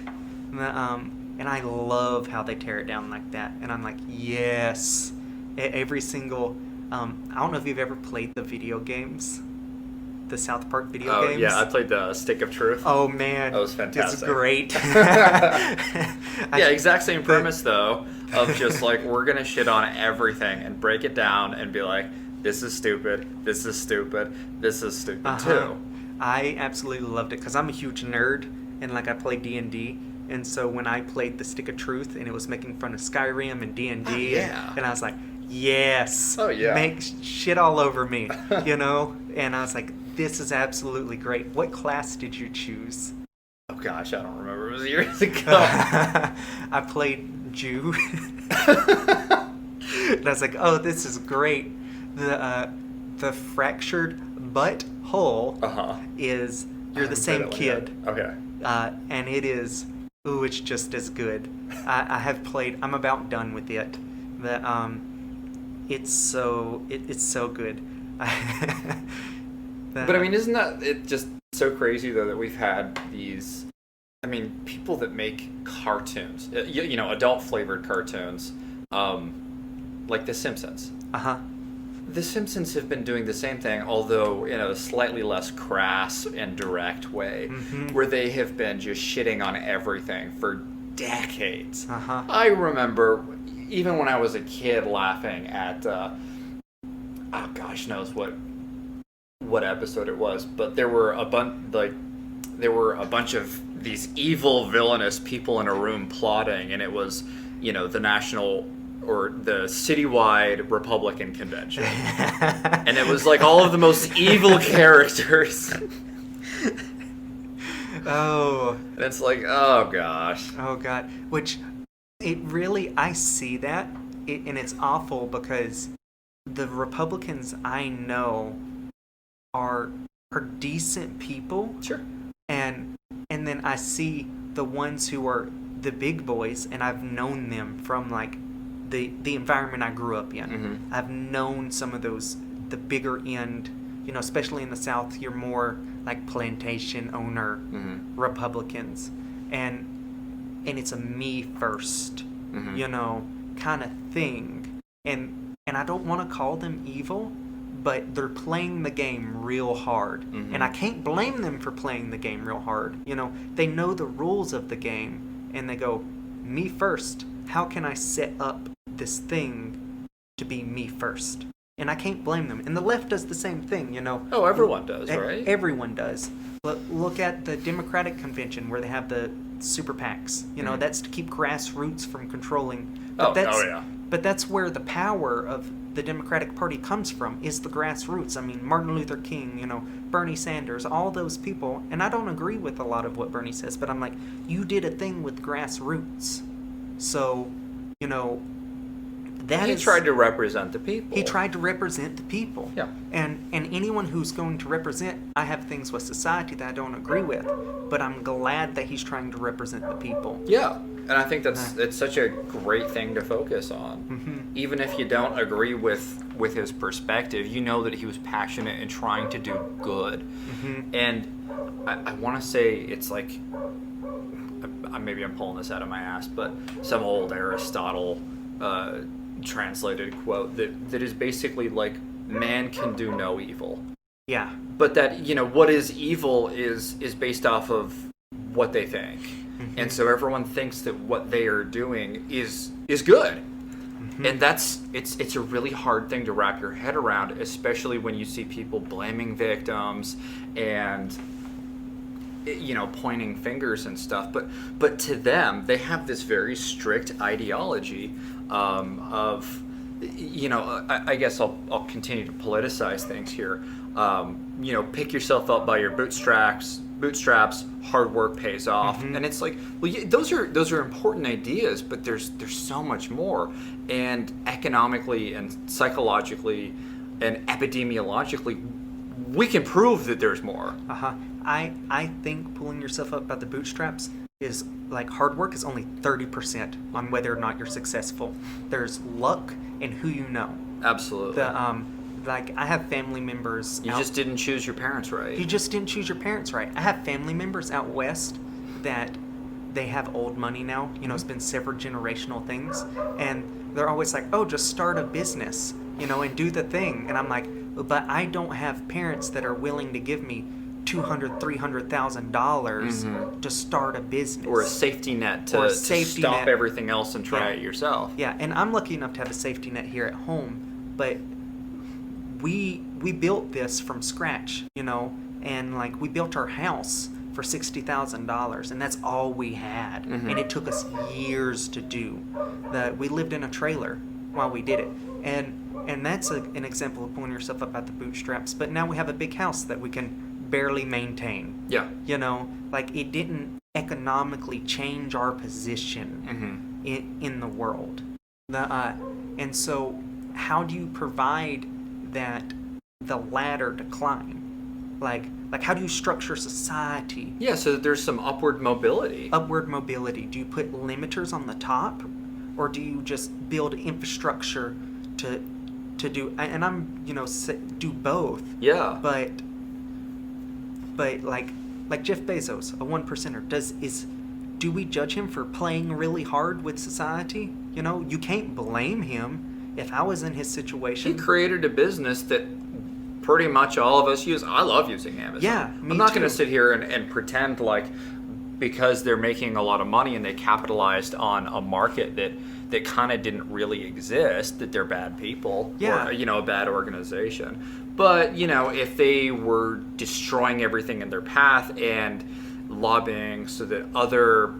And I love how they tear it down like that. And I'm like, yes. Every single. I don't know if you've ever played the video games. The South Park video games. Yeah, I played the Stick of Truth. Oh man, that was fantastic. It's great. Yeah, exact same premise though, of just like, we're gonna shit on everything and break it down and be like, this is stupid, this is stupid, this is stupid too. I absolutely loved it because I'm a huge nerd and like I play D&D. And so when I played the Stick of Truth and it was making fun of Skyrim and D&D, and I was like, yes, make shit all over me, And I was like, this is absolutely great. What class did you choose? Oh gosh, I don't remember. It was years ago. I played Jew. And I was like, oh, this is great. The fractured butthole is, you're the same kid. Okay. And it is, it's just as good. I have played, I'm about done with it. It's so good. But I mean, isn't that it just so crazy though that we've had these, people that make cartoons, adult flavored cartoons, like The Simpsons. The Simpsons have been doing the same thing, although in a slightly less crass and direct way, where they have been just shitting on everything for decades. I remember, even when I was a kid, laughing at, gosh knows what episode it was, but there were a bunch of these evil, villainous people in a room plotting, and it was, the national or the citywide Republican convention. And it was like all of the most evil characters. Oh. And it's like, oh gosh. Oh god. Which, it really, I see that, and it's awful because the Republicans I know are decent people. Sure. And then I see the ones who are the big boys, and I've known them from like the environment I grew up in. I've known some of those, the bigger end, especially in the South, you're more like plantation owner Republicans, and it's a me first, kind of thing, and I don't want to call them evil, but they're playing the game real hard. Mm-hmm. And I can't blame them for playing the game real hard. They know the rules of the game, and they go, me first. How can I set up this thing to be me first? And I can't blame them. And the left does the same thing, Oh, everyone does, right? Everyone does. Look at the Democratic convention where they have the super PACs. Mm-hmm. That's to keep grassroots from controlling. Yeah. But that's where the power of the Democratic Party comes from, is the grassroots. I mean, Martin Luther King, Bernie Sanders, all those people. And I don't agree with a lot of what Bernie says, but I'm like, you did a thing with grassroots. So, He tried to represent the people. He tried to represent the people. Yeah. And anyone who's going to represent, I have things with society that I don't agree with, but I'm glad that he's trying to represent the people. Yeah. And I think it's such a great thing to focus on. Mm-hmm. Even if you don't agree with his perspective, you know that he was passionate and trying to do good. Mm-hmm. And I want to say it's like, maybe I'm pulling this out of my ass, but some old Aristotle translated quote that is basically like, man can do no evil. Yeah. But that, what is evil is based off of what they think. Mm-hmm. And so everyone thinks that what they are doing is good. Mm-hmm. And it's a really hard thing to wrap your head around, especially when you see people blaming victims and pointing fingers and stuff. But to them, they have this very strict ideology of, I guess I'll continue to politicize things here. Pick yourself up by your bootstraps, hard work pays off. Mm-hmm. And it's like, well, those are important ideas, but there's so much more. And economically and psychologically and epidemiologically, we can prove that there's more. I think pulling yourself up by the bootstraps is like, hard work is only 30% on whether or not you're successful. There's luck and who you know. Absolutely. I have family members. You just didn't choose your parents right. You just didn't choose your parents right. I have family members out west that they have old money now. It's been several generational things, and they're always like, "Oh, just start a business, and do the thing." And I'm like, but I don't have parents that are willing to give me $200,000-$300,000 to start a business, or a safety net to stop everything else and try it yourself. Yeah, and I'm lucky enough to have a safety net here at home, but we built this from scratch, and like, we built our house for $60,000, and that's all we had. Mm-hmm. And it took us years to do. We lived in a trailer while we did it, and that's an example of pulling yourself up at the bootstraps. But now we have a big house that we can barely maintain. Yeah. Like, it didn't economically change our position Mm-hmm. in the world. And so, how do you provide the ladder to climb? Like how do you structure society? Yeah, so there's some upward mobility. Do you put limiters on the top, or do you just build infrastructure to do? And I'm do both. Yeah. But like Jeff Bezos, a 1%er, do we judge him for playing really hard with society? You can't blame him. If I was in his situation, he created a business that pretty much all of us use. I love using Amazon. Yeah, I'm not going to sit here and pretend like, because they're making a lot of money and they capitalized on a market that kind of didn't really exist, that they're bad people. Yeah. Or, a bad organization. But, if they were destroying everything in their path and lobbying so that other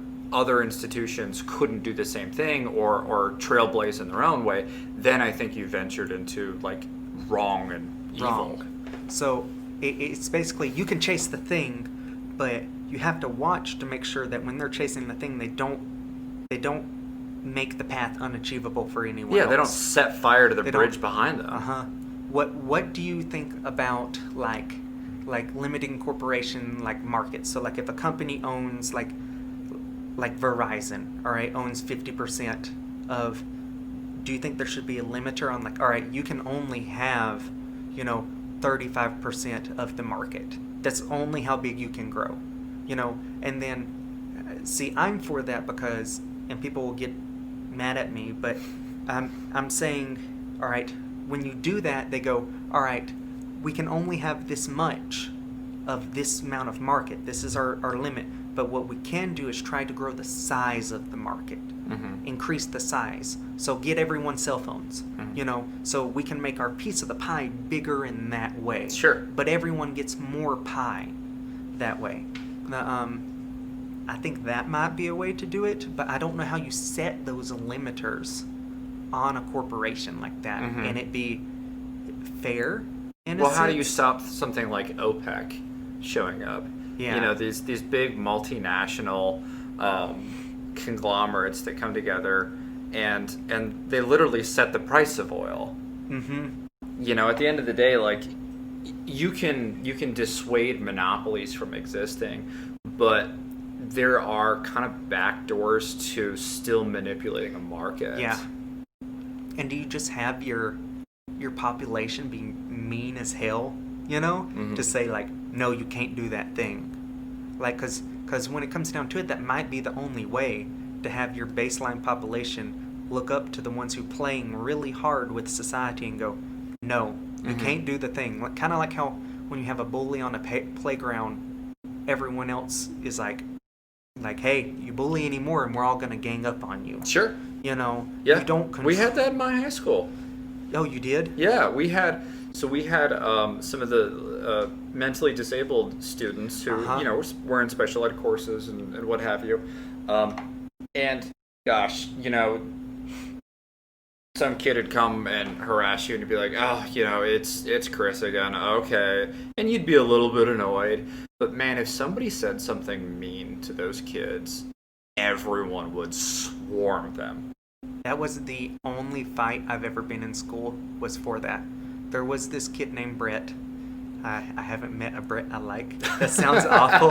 institutions couldn't do the same thing or trailblaze in their own way, then I think you ventured into like wrong and evil. So it's basically, you can chase the thing, but you have to watch to make sure that when they're chasing the thing, they don't make the path unachievable for anyone else. They don't set fire to the bridge behind them. What do you think about like limiting corporation like markets? So like, if a company owns like Verizon, all right, owns 50% of, do you think there should be a limiter on like, all right, you can only have 35% of the market. That's only how big you can grow, and then see, I'm for that because, and people will get mad at me, but I'm saying, all right, when you do that, they go, all right, we can only have this much of this amount of market. This is our limit. But what we can do is try to grow the size of the market, increase the size. So get everyone cell phones, so we can make our piece of the pie bigger in that way. Sure. But everyone gets more pie that way. I think that might be a way to do it, but I don't know how you set those limiters on a corporation like that and it be fair. Well, how do you stop something like OPEC showing up? Yeah. These big multinational conglomerates that come together and they literally set the price of oil. At the end of the day, like you can dissuade monopolies from existing, but there are kind of back doors to still manipulating a market. Yeah. And do you just have your population being mean as hell, to say like, no, you can't do that thing, like because when it comes down to it, that might be the only way to have your baseline population look up to the ones who playing really hard with society and go, no, you can't do the thing. Kind of like how when you have a bully on a playground, everyone else is like, hey, you bully anymore and we're all gonna gang up on you. Sure. You Yeah. You don't. We had that in my high school. Oh, you did? Yeah, we had some of the mentally disabled students who were in special ed courses and what have you, and gosh, some kid would come and harass you and you'd be like, oh, it's Chris again, okay, and you'd be a little bit annoyed, but man, if somebody said something mean to those kids, everyone would swarm them. That was the only fight I've ever been in school was for that. There was this kid named Brett. I haven't met a Brett I like. That sounds awful.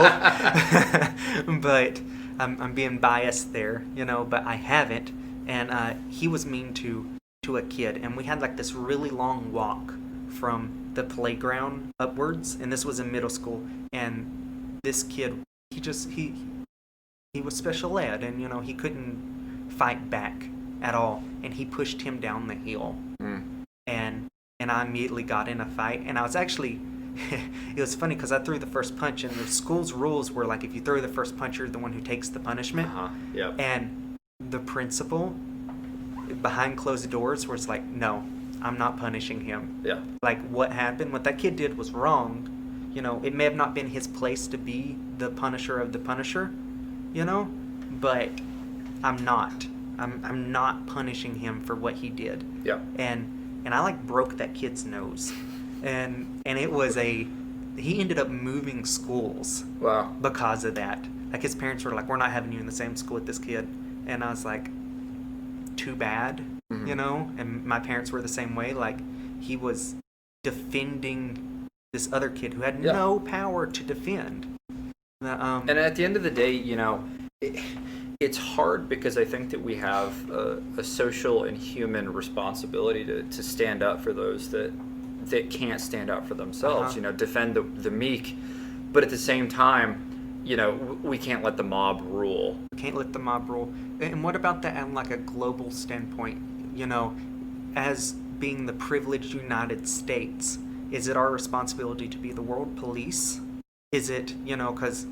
But I'm being biased there, but I haven't. And he was mean to a kid. And we had like this really long walk from the playground upwards. And this was in middle school. And this kid, he was special ed. And, he couldn't fight back at all, and he pushed him down the hill, and I immediately got in a fight, and I was actually it was funny because I threw the first punch, and the school's rules were like if you throw the first punch, you're the one who takes the punishment. Yep. And the principal behind closed doors was like, no, I'm not punishing him. Yeah. Like what that kid did was wrong. It may have not been his place to be the punisher of the punisher, but I'm not punishing him for what he did. Yeah. And I like broke that kid's nose. And it was he ended up moving schools. Wow. Because of that. Like his parents were like, we're not having you in the same school with this kid. And I was like, too bad, and my parents were the same way. Like he was defending this other kid who had no power to defend. And at the end of the day, it's hard because I think that we have a social and human responsibility to stand up for those that can't stand up for themselves, defend the meek. But at the same time, we can't let the mob rule. Can't let the mob rule. And what about that on like a global standpoint? As being the privileged United States, is it our responsibility to be the world police? Is it, because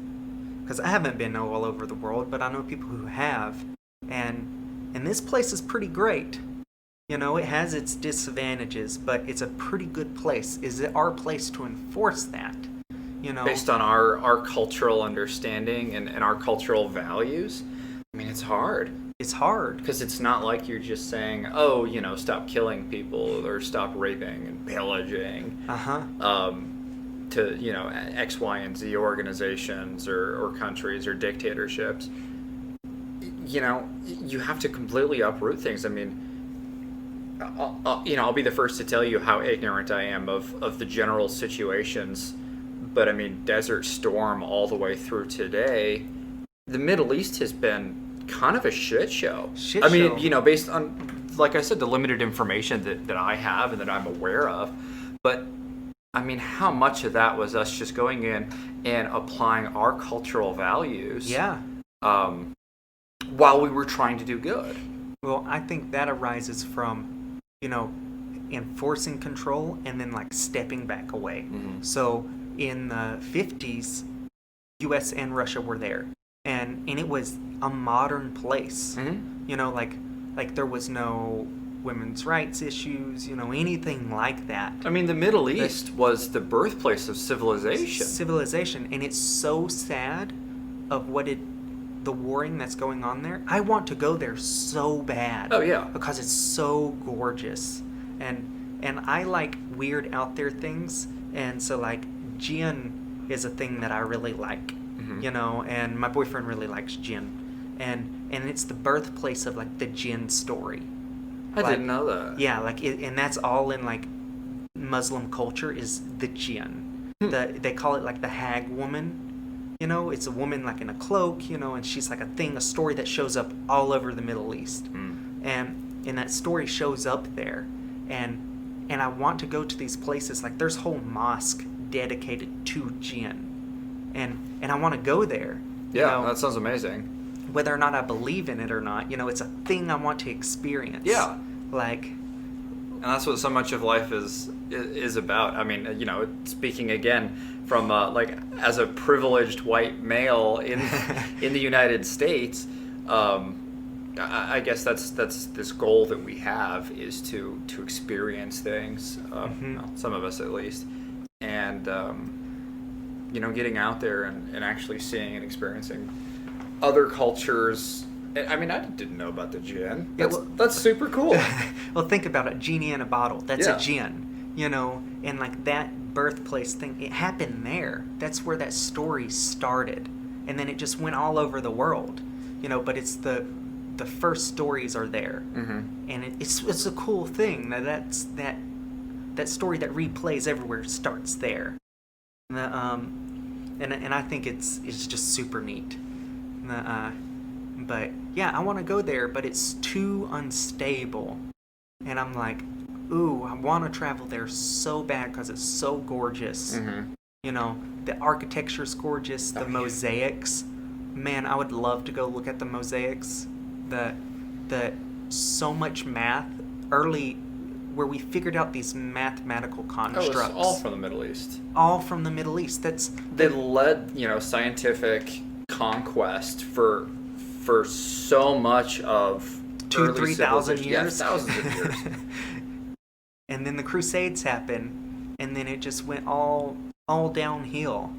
I haven't been all over the world, but I know people who have, and this place is pretty great. It has its disadvantages, but it's a pretty good place. Is it our place to enforce that? Based on our cultural understanding and our cultural values? I mean, it's hard. It's hard. Because it's not like you're just saying, oh, stop killing people or stop raping and pillaging. To X, Y, and Z organizations or countries or dictatorships, you have to completely uproot things. I mean, I'll be the first to tell you how ignorant I am of the general situations, but I mean, Desert Storm all the way through today, the Middle East has been kind of a shit show. I mean, based on, like I said, the limited information that I have and that I'm aware of, but I mean, how much of that was us just going in and applying our cultural values? Yeah. While we were trying to do good. Well, I think that arises from, enforcing control and then like stepping back away. Mm-hmm. So in the 50s, US and Russia were there, and it was a modern place. Mm-hmm. You know, like there was no women's rights issues, you know, anything like that. I mean, the Middle East was the birthplace of civilization. And it's so sad of the warring that's going on there. I want to go there so bad. Oh yeah, because it's so gorgeous, and I like weird out there things, and so like gin is a thing that I really like, Mm-hmm. you know, and my boyfriend really likes gin, and it's the birthplace of like the gin story. I didn't know that. Yeah, like and that's all in like Muslim culture is the jinn. They call it like the hag woman. You know, it's a woman like in a cloak, you know, and she's like a story that shows up all over the Middle East. And that story shows up there. And I want to go to these places. Like there's whole mosque dedicated to jinn. And I want to go there. Yeah, you know, that sounds amazing. whether or not I believe in it or not, you know, it's a thing I want to experience. Yeah. Like, and that's what so much of life is about. I mean, you know, speaking again from like as a privileged white male in in the United States, I guess that's this goal that we have is to experience things. Well, some of us at least, and you know, getting out there and actually seeing and experiencing other cultures. I mean, I didn't know about the gin. That's super cool. Well, think about it. Genie in a bottle. That's Yeah. a gin. You know, and like that birthplace thing, it happened there. That's where that story started. And then it just went all over the world. You know, but it's the first stories are there. Mm-hmm. And it's a cool thing that story that replays everywhere starts there. And I think it's just super neat. But yeah, I want to go there, but it's too unstable. And I'm like, ooh, I want to travel there so bad because it's so gorgeous. Mm-hmm. You know, the architecture's gorgeous, the mosaics. Man, I would love to go look at the mosaics. The so much math early, where we figured out these mathematical constructs. Oh, it's all from the Middle East. All from the Middle East. They led, you know, scientific conquest for so much of 2,000-3,000 years. Yeah, thousands of years. And then the Crusades happened, and then it just went all downhill.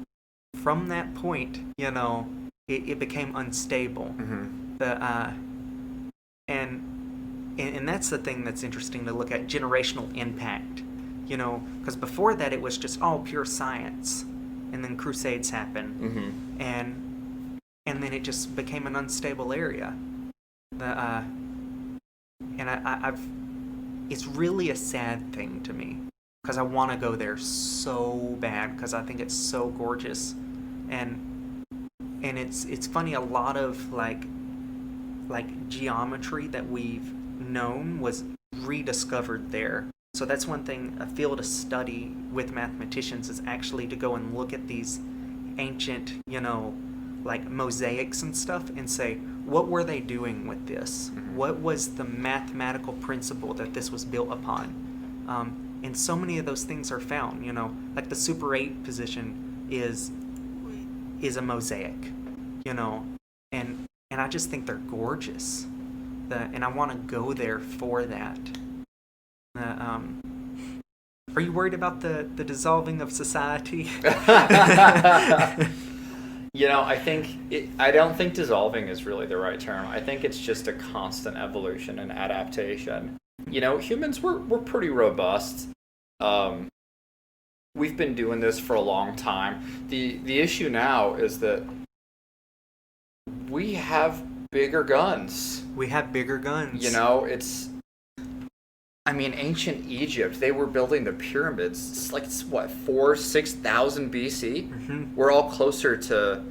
From that point, you know, it became unstable. Mm-hmm. And that's the thing that's interesting to look at, generational impact. You know, because before that it was just all pure science, and then Crusades happened, Mm-hmm. and then it just became an unstable area. It's really a sad thing to me because I want to go there so bad because I think it's so gorgeous, and it's funny, a lot of like geometry that we've known was rediscovered there. So that's one thing, a field of study with mathematicians is actually to go and look at these ancient, you know, like mosaics and stuff and say, what were they doing with this? Mm-hmm. What was the mathematical principle that this was built upon? And so many of those things are found, you know, like the Super 8 position is a mosaic, you know, and I just think they're gorgeous. And I want to go there for that. Are you worried about the dissolving of society? You know, I don't think dissolving is really the right term. I think it's just a constant evolution and adaptation. You know, humans, we're pretty robust. We've been doing this for a long time. The issue now is that we have bigger guns. We have bigger guns. You know, I mean, ancient Egypt, they were building the pyramids. It's like, what, 6,000 BC? Mm-hmm. We're all closer to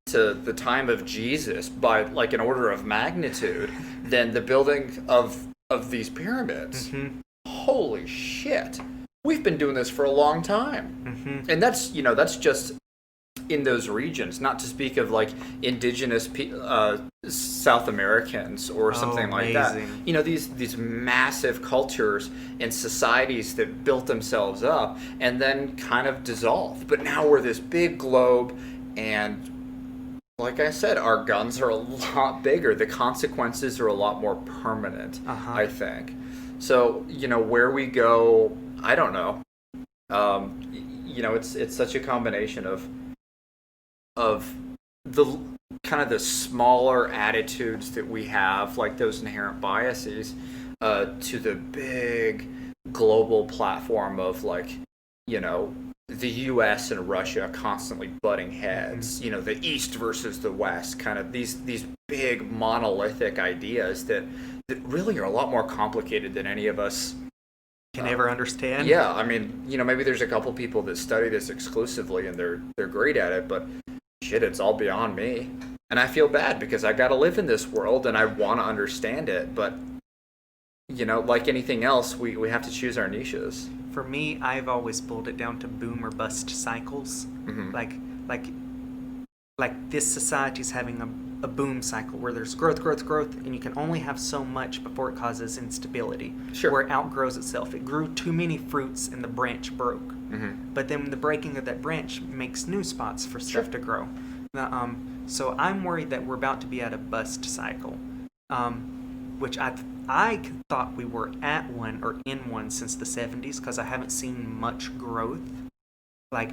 the time of Jesus by like an order of magnitude than the building of these pyramids. Mm-hmm. Holy shit. We've been doing this for a long time. Mm-hmm. And that's, you know, that's just in those regions, not to speak of like indigenous South Americans or something like that. You know, these massive cultures and societies that built themselves up and then kind of dissolved. But now we're this big globe, and like I said, our guns are a lot bigger. The consequences are a lot more permanent, I think. So, you know, where we go, I don't know. You know, it's such a combination of the kind of the smaller attitudes that we have, like those inherent biases, to the big global platform of, like, you know, the U.S. and Russia constantly butting heads. You know, the East versus the West, kind of these big monolithic ideas that really are a lot more complicated than any of us can ever understand. Yeah, I mean, you know, maybe there's a couple people that study this exclusively and they're great at it, but shit, it's all beyond me. And I feel bad because I got to live in this world and I want to understand it, but you know, like anything else, we have to choose our niches. For me, I've always boiled it down to boom or bust cycles. Like this society's having a boom cycle where there's growth, and you can only have so much before it causes instability. Sure. Where it outgrows itself. It grew too many fruits and the branch broke. But then the breaking of that branch makes new spots for stuff to grow. So I'm worried that we're about to be at a bust cycle, which I thought we were at one or in one since the 70s because I haven't seen much growth. Like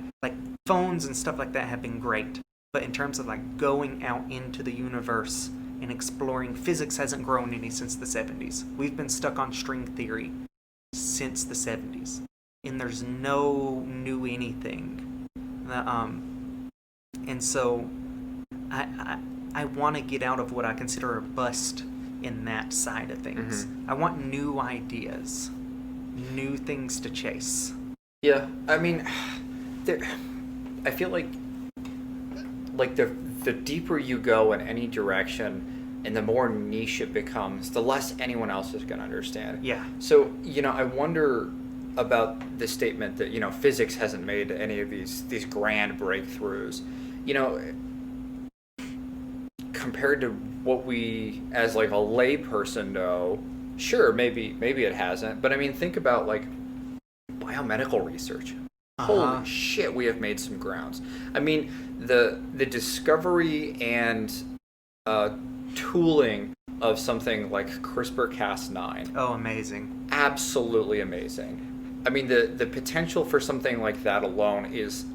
phones and stuff like that have been great. But in terms of like going out into the universe and exploring, physics hasn't grown any since the 70s. We've been stuck on string theory since the 70s. And there's no new anything. And so I want to get out of what I consider a bust in that side of things. I want new ideas, new things to chase. Yeah, I mean, I feel like the deeper you go in any direction and the more niche it becomes, the less anyone else is going to understand. Yeah. So, you know, I wonder about the statement that, you know, physics hasn't made any of these grand breakthroughs. You know, compared to what we as like a lay person know, sure, maybe it hasn't, but I mean, think about like biomedical research. Holy shit, we have made some grounds. I mean, the discovery and tooling of something like CRISPR-Cas9. Oh, amazing. Absolutely amazing. I mean, the potential for something like that alone is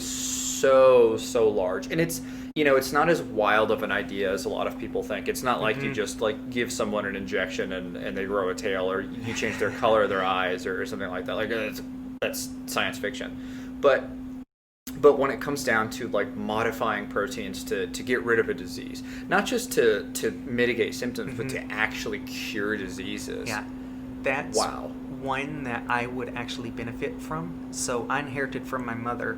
so large. And it's, you know, it's not as wild of an idea as a lot of people think. It's not like you just like give someone an injection and they grow a tail, or you change their color of their eyes or something like that. Like that's science fiction. But when it comes down to like modifying proteins to get rid of a disease, not just to mitigate symptoms, but to actually cure diseases. Yeah, that's one that I would actually benefit from. So I inherited from my mother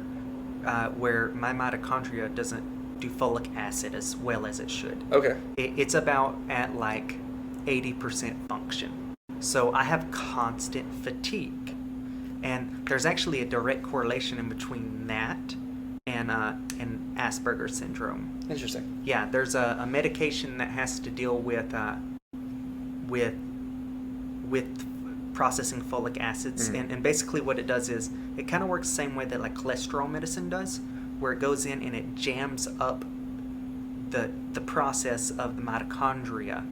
where my mitochondria doesn't do folic acid as well as it should. Okay. It's about at like 80% function. So I have constant fatigue. And there's actually a direct correlation in between that and Asperger's syndrome. Interesting. Yeah, there's a medication that has to deal with processing folic acids, and basically what it does is it kind of works the same way that like cholesterol medicine does, where it goes in and it jams up the process of the mitochondria.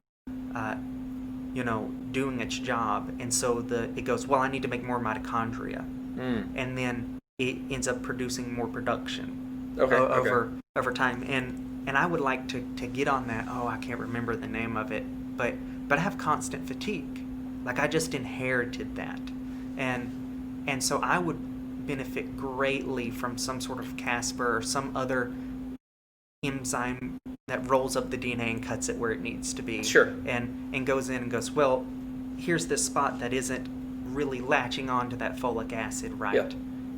Doing its job, and so it goes, well, I need to make more mitochondria, and then it ends up producing more production over time. And I would like to get on that. Oh, I can't remember the name of it, but I have constant fatigue. Like I just inherited that, and so I would benefit greatly from some sort of Casper or some other enzyme that rolls up the DNA and cuts it where it needs to be. Sure. And goes in and goes, well, here's this spot that isn't really latching on to that folic acid right. Yeah.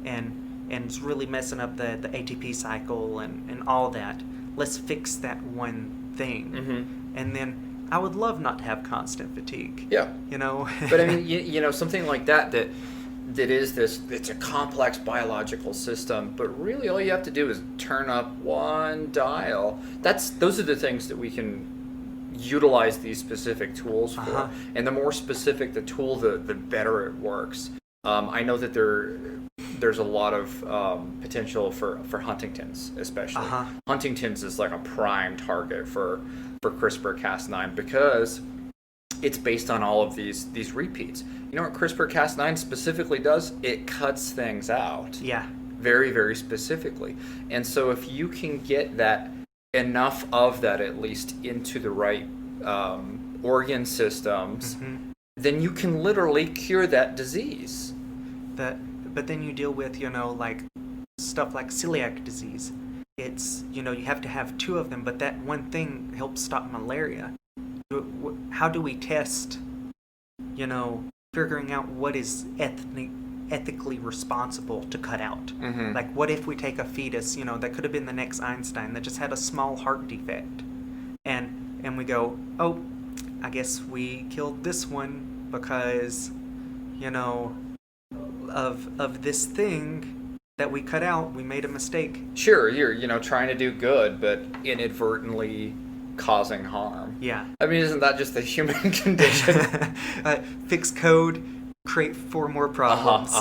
And it's really messing up the ATP cycle and all that. Let's fix that one thing. And then I would love not to have constant fatigue. Yeah. You know? But I mean, you know, something like that that is this, it's a complex biological system, but really all you have to do is turn up one dial. Those are the things that we can utilize these specific tools for. And the more specific the tool, the better it works. I know that there's a lot of potential for Huntington's, especially. Huntington's is like a prime target for CRISPR-Cas9 because it's based on all of these repeats. You know what CRISPR-Cas9 specifically does? It cuts things out. Yeah. Very, very specifically. And so if you can get that, enough of that at least, into the right organ systems, then you can literally cure that disease. But then you deal with, like stuff like celiac disease. It's, you have to have two of them, but that one thing helps stop malaria. How do we test, figuring out what is ethically responsible to cut out? Like, what if we take a fetus, that could have been the next Einstein that just had a small heart defect, and we go, oh, I guess we killed this one because, of this thing that we cut out, we made a mistake. Sure, you're trying to do good, but inadvertently causing harm. Yeah. I mean, isn't that just the human condition? Fix code, create 4 more problems.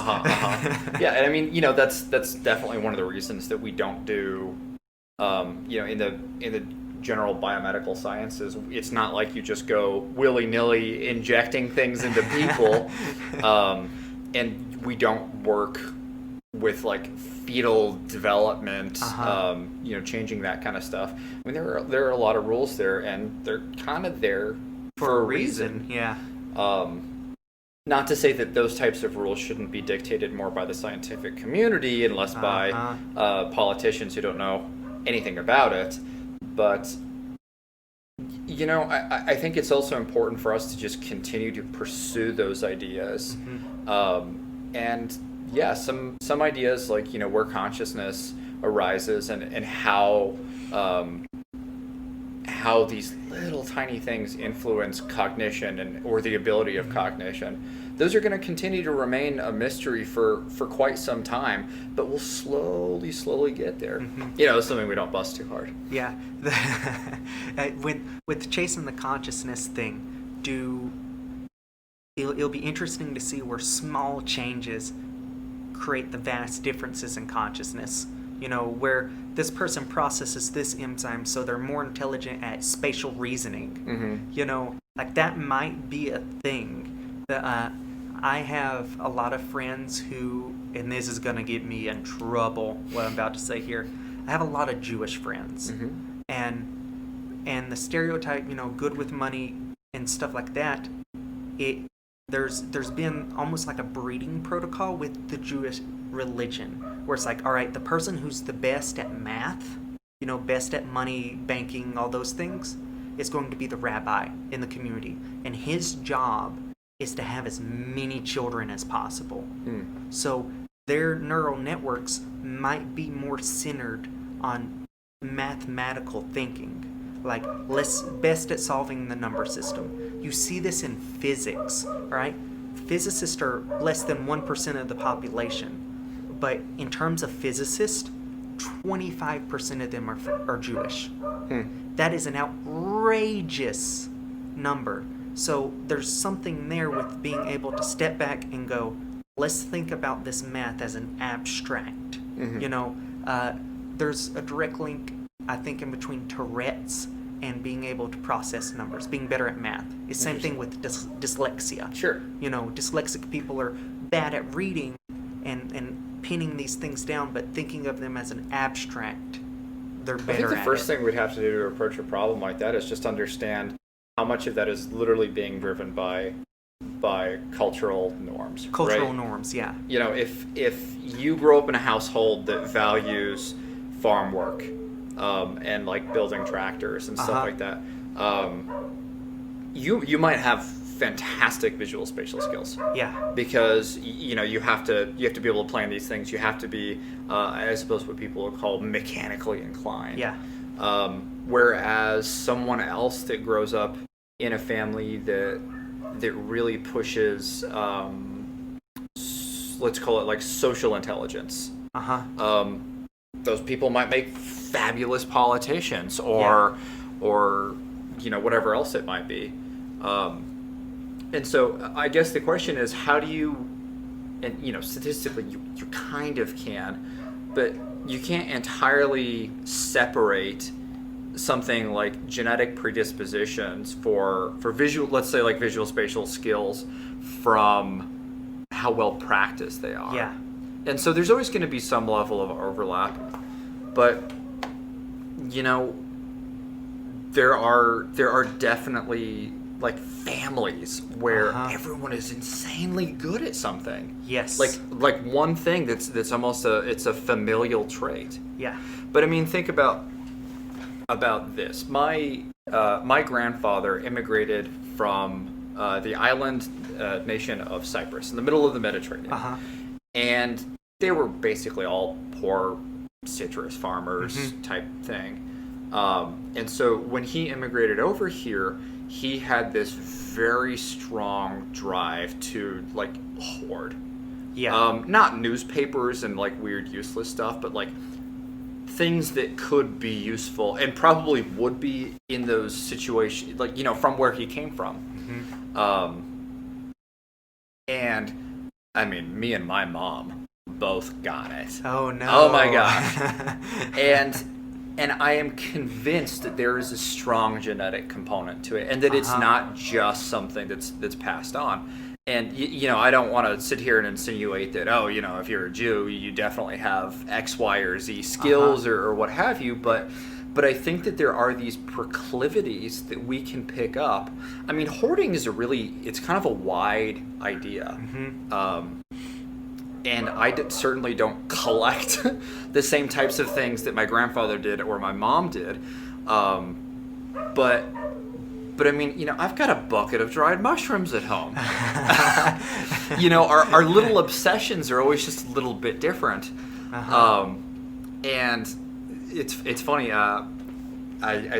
Yeah, and I mean, that's definitely one of the reasons that we don't do, in the general biomedical sciences, it's not like you just go willy-nilly injecting things into people, and we don't work with like fetal development, changing that kind of stuff. I mean, there are a lot of rules there, and they're kind of there for a reason. Yeah. Not to say that those types of rules shouldn't be dictated more by the scientific community and less by politicians who don't know anything about it. But, I think it's also important for us to just continue to pursue those ideas. And yeah, some ideas like, where consciousness arises and how these little tiny things influence cognition or the ability of cognition. Those are going to continue to remain a mystery for quite some time, but we'll slowly get there. Assuming we don't bust too hard. Yeah. With chasing the consciousness thing, it'll be interesting to see where small changes create the vast differences in consciousness. Where this person processes this enzyme so they're more intelligent at spatial reasoning. Like that might be a thing. I have a lot of friends who, and this is going to get me in trouble, what I'm about to say here. I have a lot of Jewish friends. And the stereotype, good with money and stuff like that, there's been almost like a breeding protocol with the Jewish religion, where it's like, all right, the person who's the best at math, best at money, banking, all those things, is going to be the rabbi in the community. And his job is to have as many children as possible. So their neural networks might be more centered on mathematical thinking, like best at solving the number system. You see this in physics, all right? Physicists are less than 1% of the population. But in terms of physicists, 25% of them are Jewish. That is an outrageous number. So there's something there with being able to step back and go, let's think about this math as an abstract. There's a direct link, I think, in between Tourette's and being able to process numbers, being better at math. It's the same thing with dyslexia. Sure. Dyslexic people are bad at reading and pinning these things down, but thinking of them as an abstract, they're better at it. I think the first thing we'd have to do to approach a problem like that is just understand how much of that is literally being driven by cultural norms. Cultural norms, yeah. If you grow up in a household that values farm work, and like building tractors and stuff like that, you might have fantastic visual spatial skills. Yeah. Because you have to be able to plan these things. You have to be, I suppose, what people would call mechanically inclined. Yeah. Whereas someone else that grows up in a family that really pushes let's call it like social intelligence. Those people might make fabulous politicians or whatever else it might be. And so I guess the question is, how do you, and statistically you kind of can, but you can't entirely separate something like genetic predispositions for visual, let's say like visual spatial skills, from how well practiced they are. Yeah. And so there's always going to be some level of overlap, but there are definitely like families where everyone is insanely good at something. Yes. Like one thing that's almost it's a familial trait. Yeah. But I mean, think about this. My grandfather immigrated from the island nation of Cyprus in the middle of the Mediterranean. And they were basically all poor citrus farmers type thing. And so when he immigrated over here, he had this very strong drive to like hoard. Yeah. Not newspapers and like weird useless stuff, but like things that could be useful and probably would be in those situations, like, from where he came from. And I mean, me and my mom both got it. Oh no. Oh my gosh. And I am convinced that there is a strong genetic component to it, and that it's not just something that's passed on. And I don't want to sit here and insinuate that, if you're a Jew, you definitely have X, Y, or Z skills or what have you. But I think that there are these proclivities that we can pick up. I mean, hoarding is it's kind of a wide idea. And I certainly don't collect the same types of things that my grandfather did or my mom did. But I mean, I've got a bucket of dried mushrooms at home. Our little obsessions are always just a little bit different. And it's funny. I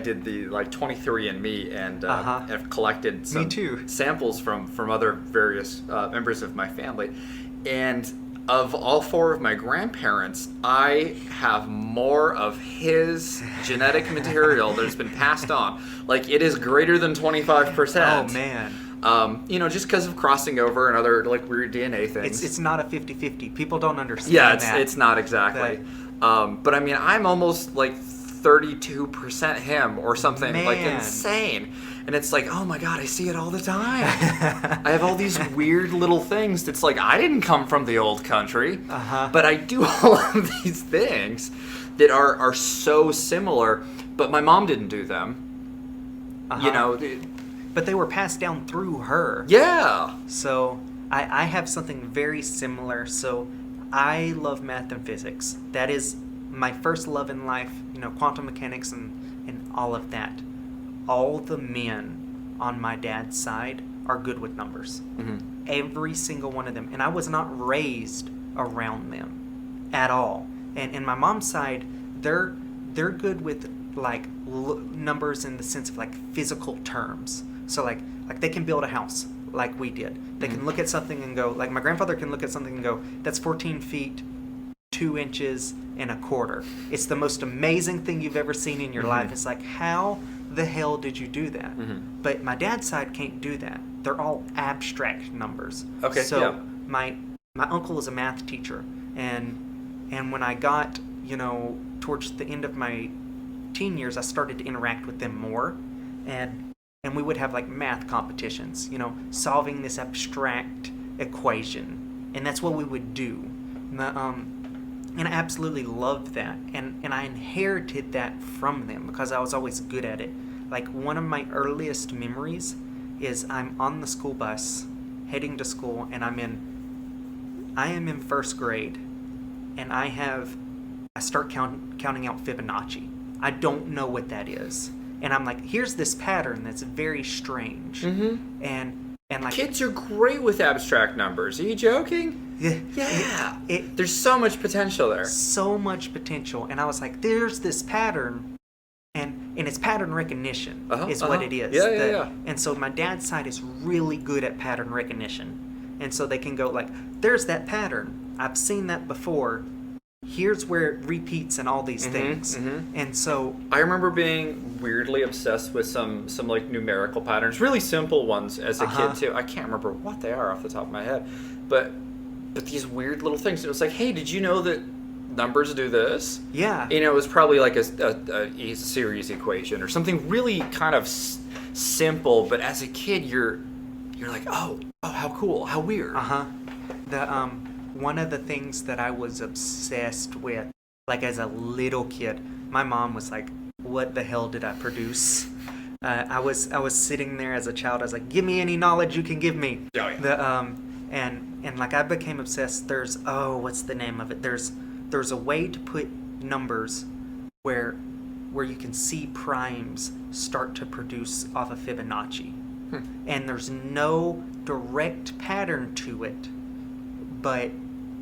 did the 23andMe and have collected some samples from other various members of my family. And of all four of my grandparents, I have more of his genetic material that's been passed on. Like, it is greater than 25%. Oh, man. Just because of crossing over and other, like, weird DNA things. It's not a 50-50. People don't understand that. Yeah, it's not exactly. But, I mean, I'm almost, like, 32% him or something, like, insane. And it's like, oh my God, I see it all the time. I have all these weird little things that's like, I didn't come from the old country, but I do all of these things that are so similar, but my mom didn't do them. But they were passed down through her. Yeah. So I have something very similar. So I love math and physics. That is my first love in life, quantum mechanics and all of that. All the men on my dad's side are good with numbers. Every single one of them. And I was not raised around them at all. And in my mom's side, they're good with like numbers in the sense of like physical terms. So like they can build a house like we did. They can look at something and go, like my grandfather can look at something and go, that's 14 feet, 2 inches and a quarter. It's the most amazing thing you've ever seen in your life. It's like, how the hell did you do that? But my dad's side can't do that. They're all abstract numbers. Okay. So my uncle is a math teacher, and when I got towards the end of my teen years, I started to interact with them more, and we would have like math competitions, solving this abstract equation, and that's what we would do. And I absolutely loved that, and I inherited that from them because I was always good at it. Like, one of my earliest memories is I'm on the school bus heading to school, and I am in first grade, and I start counting out Fibonacci. I don't know what that is, and I'm like, here's this pattern that's very strange. And like, kids are great with abstract numbers. Are you joking? Yeah. There's so much potential there. So much potential. And I was like, there's this pattern, and it's pattern recognition is what it is. Yeah. And so my dad's side is really good at pattern recognition. And so they can go like, there's that pattern. I've seen that before. Here's where it repeats and all these things. And so I remember being weirdly obsessed with some like numerical patterns, really simple ones as a kid too. I can't remember what they are off the top of my head, but these weird little things. It was like, hey, did you know that numbers do this? Yeah. You know, it was probably like a series equation or something really kind of simple. But as a kid, you're like, oh, how cool, how weird. The one of the things that I was obsessed with, like as a little kid, my mom was like, what the hell did I produce? I was sitting there as a child. I was like, give me any knowledge you can give me. Oh, yeah. The and like I became obsessed. There's what's the name of it? There's a way to put numbers where you can see primes start to produce off of Fibonacci, and there's no direct pattern to it, but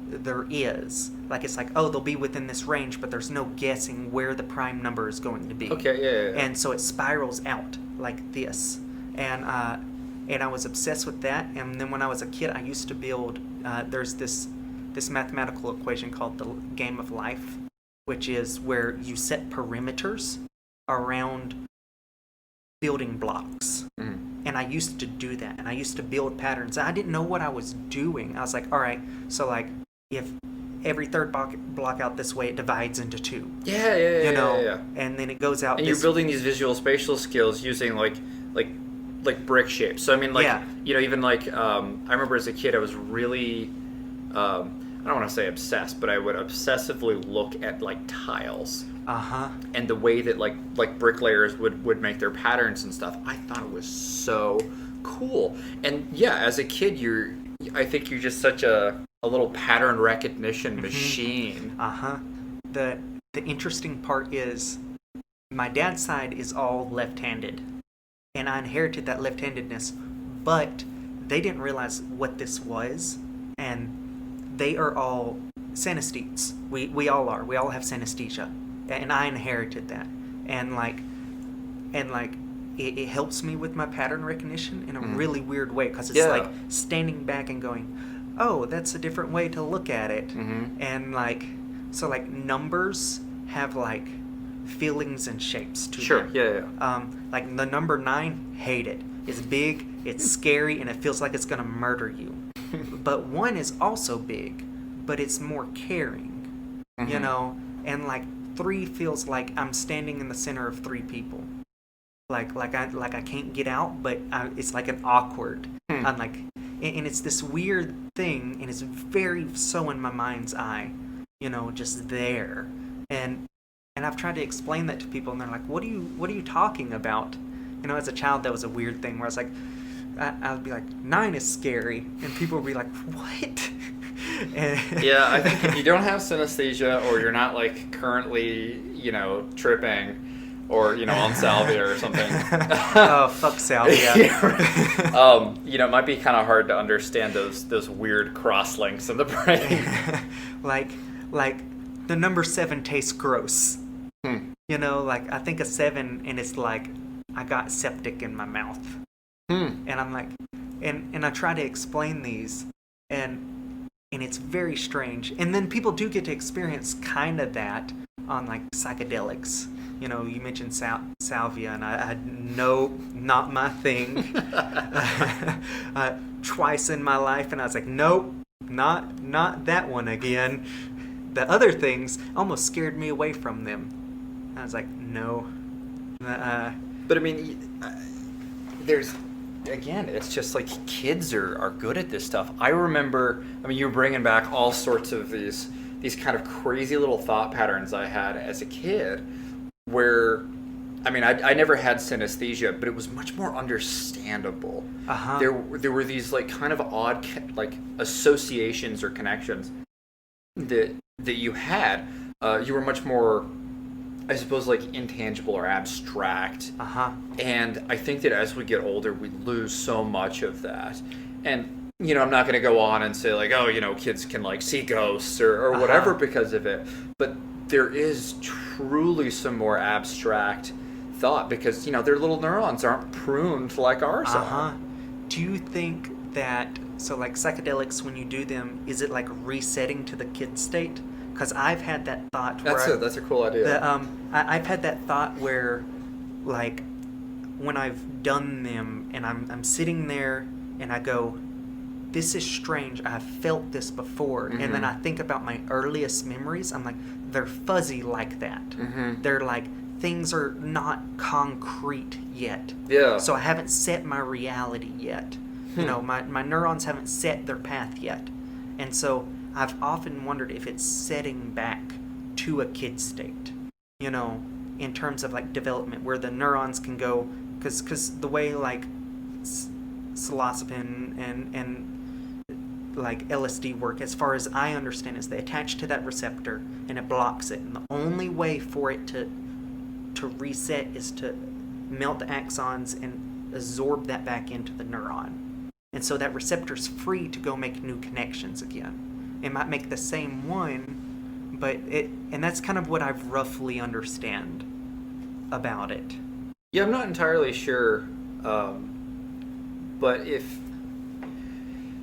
there is. Like it's like, oh, they'll be within this range, but there's no guessing where the prime number is going to be. Okay, yeah. And so it spirals out like this. And I was obsessed with that. And then when I was a kid, I used to build, there's this mathematical equation called the game of life, which is where you set perimeters around building blocks. And I used to do that. And I used to build patterns. I didn't know what I was doing. I was like, all right, so like if every third block out this way, it divides into two. Yeah. And then it goes out. And you're building these visual spatial skills using like brick shapes. So I mean, like you know, even like I remember as a kid, I was really I don't want to say obsessed, but I would obsessively look at like tiles. And the way that like bricklayers would make their patterns and stuff. I thought it was so cool. And yeah, as a kid, I think you're just such a little pattern recognition machine. The interesting part is my dad's side is all left-handed, and I inherited that left-handedness, but they didn't realize what this was, and they are all synesthetes. We all are. We all have synesthesia, and I inherited that, and it helps me with my pattern recognition in a really weird way, because it's like standing back and going, oh, that's a different way to look at it. And like, so like numbers have like feelings and shapes to them. Like the number 9, hate it. It's big, it's scary, and it feels like it's gonna murder you. But 1 is also big, but it's more caring, you know. And like 3 feels like I'm standing in the center of 3 people. Like I can't get out, but it's like an awkward. I'm like. And it's this weird thing, and it's very so in my mind's eye, you know, just there. And I've tried to explain that to people, and they're like, "What are you talking about?" You know, as a child, that was a weird thing where I was like, I would be like, 9 is scary, and people would be like, "What?" Yeah, I think if you don't have synesthesia, or you're not like currently, you know, tripping. Or, you know, on salvia or something. Oh, fuck salvia. You know, it might be kind of hard to understand those weird cross links in the brain. like the number 7 tastes gross. You know, like I think of 7 and it's like I got septic in my mouth. And I'm like, and I try to explain these, and it's very strange. And then people do get to experience kind of that on like psychedelics. You know, you mentioned salvia, and I no, not my thing. Twice in my life, and I was like, nope, not that one again. The other things almost scared me away from them. I was like, no. But I mean, there's, again, it's just like kids are good at this stuff. I remember, I mean, you were bringing back all sorts of these kind of crazy little thought patterns I had as a kid. Where, I mean, I never had synesthesia, but it was much more understandable. There were these like kind of odd like associations or connections that you had. You were much more, I suppose, like intangible or abstract. And I think that as we get older, we lose so much of that. And you know, I'm not going to go on and say like, oh, you know, kids can like see ghosts or whatever because of it, but there is truly some more abstract thought because, you know, their little neurons aren't pruned like ours are. Do you think that So like psychedelics, when you do them, is it like resetting to the kid state? Because I've had that thought. That's a cool idea. I've had that thought where, like, when I've done them and I'm sitting there and I go, this is strange. I've felt this before, and then I think about my earliest memories. I'm like, they're fuzzy like that. They're like, things are not concrete yet. Yeah. So I haven't set my reality yet. You know, my neurons haven't set their path yet. And so I've often wondered if it's setting back to a kid state, you know, in terms of like development, where the neurons can go, because the way like psilocybin and like LSD work, as far as I understand, is they attach to that receptor and it blocks it. And the only way for it to reset is to melt the axons and absorb that back into the neuron. And so that receptor's free to go make new connections again. It might make the same one, but and that's kind of what I've roughly understand about it. Yeah, I'm not entirely sure, but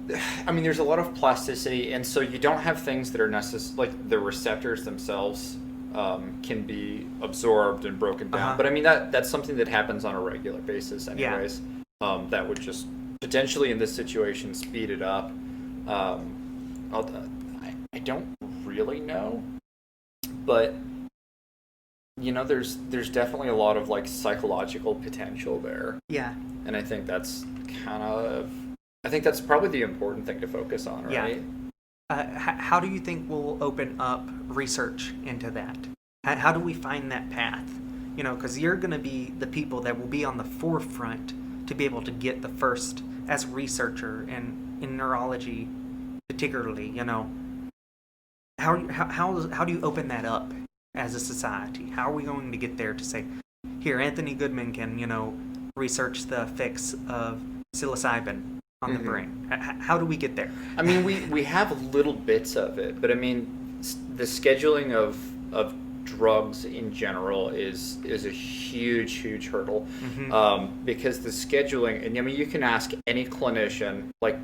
there's a lot of plasticity, and so you don't have things that are like the receptors themselves can be absorbed and broken down. But I mean that's something that happens on a regular basis, anyways. Yeah. That would just potentially in this situation speed it up. I don't really know, but you know, there's definitely a lot of like psychological potential there. Yeah. And I think that's probably the important thing to focus on, right? Yeah. How do you think we'll open up research into that? How do we find that path? You know, because you're going to be the people that will be on the forefront to be able to get the first, as a researcher and in neurology particularly, you know. How do you open that up as a society? How are we going to get there to say, here, Anthony Goodman can, you know, research the effects of psilocybin on the brain? How do we get there? I mean, we have little bits of it, but I mean, the scheduling of drugs in general is a huge hurdle, because the scheduling, and I mean, you can ask any clinician, like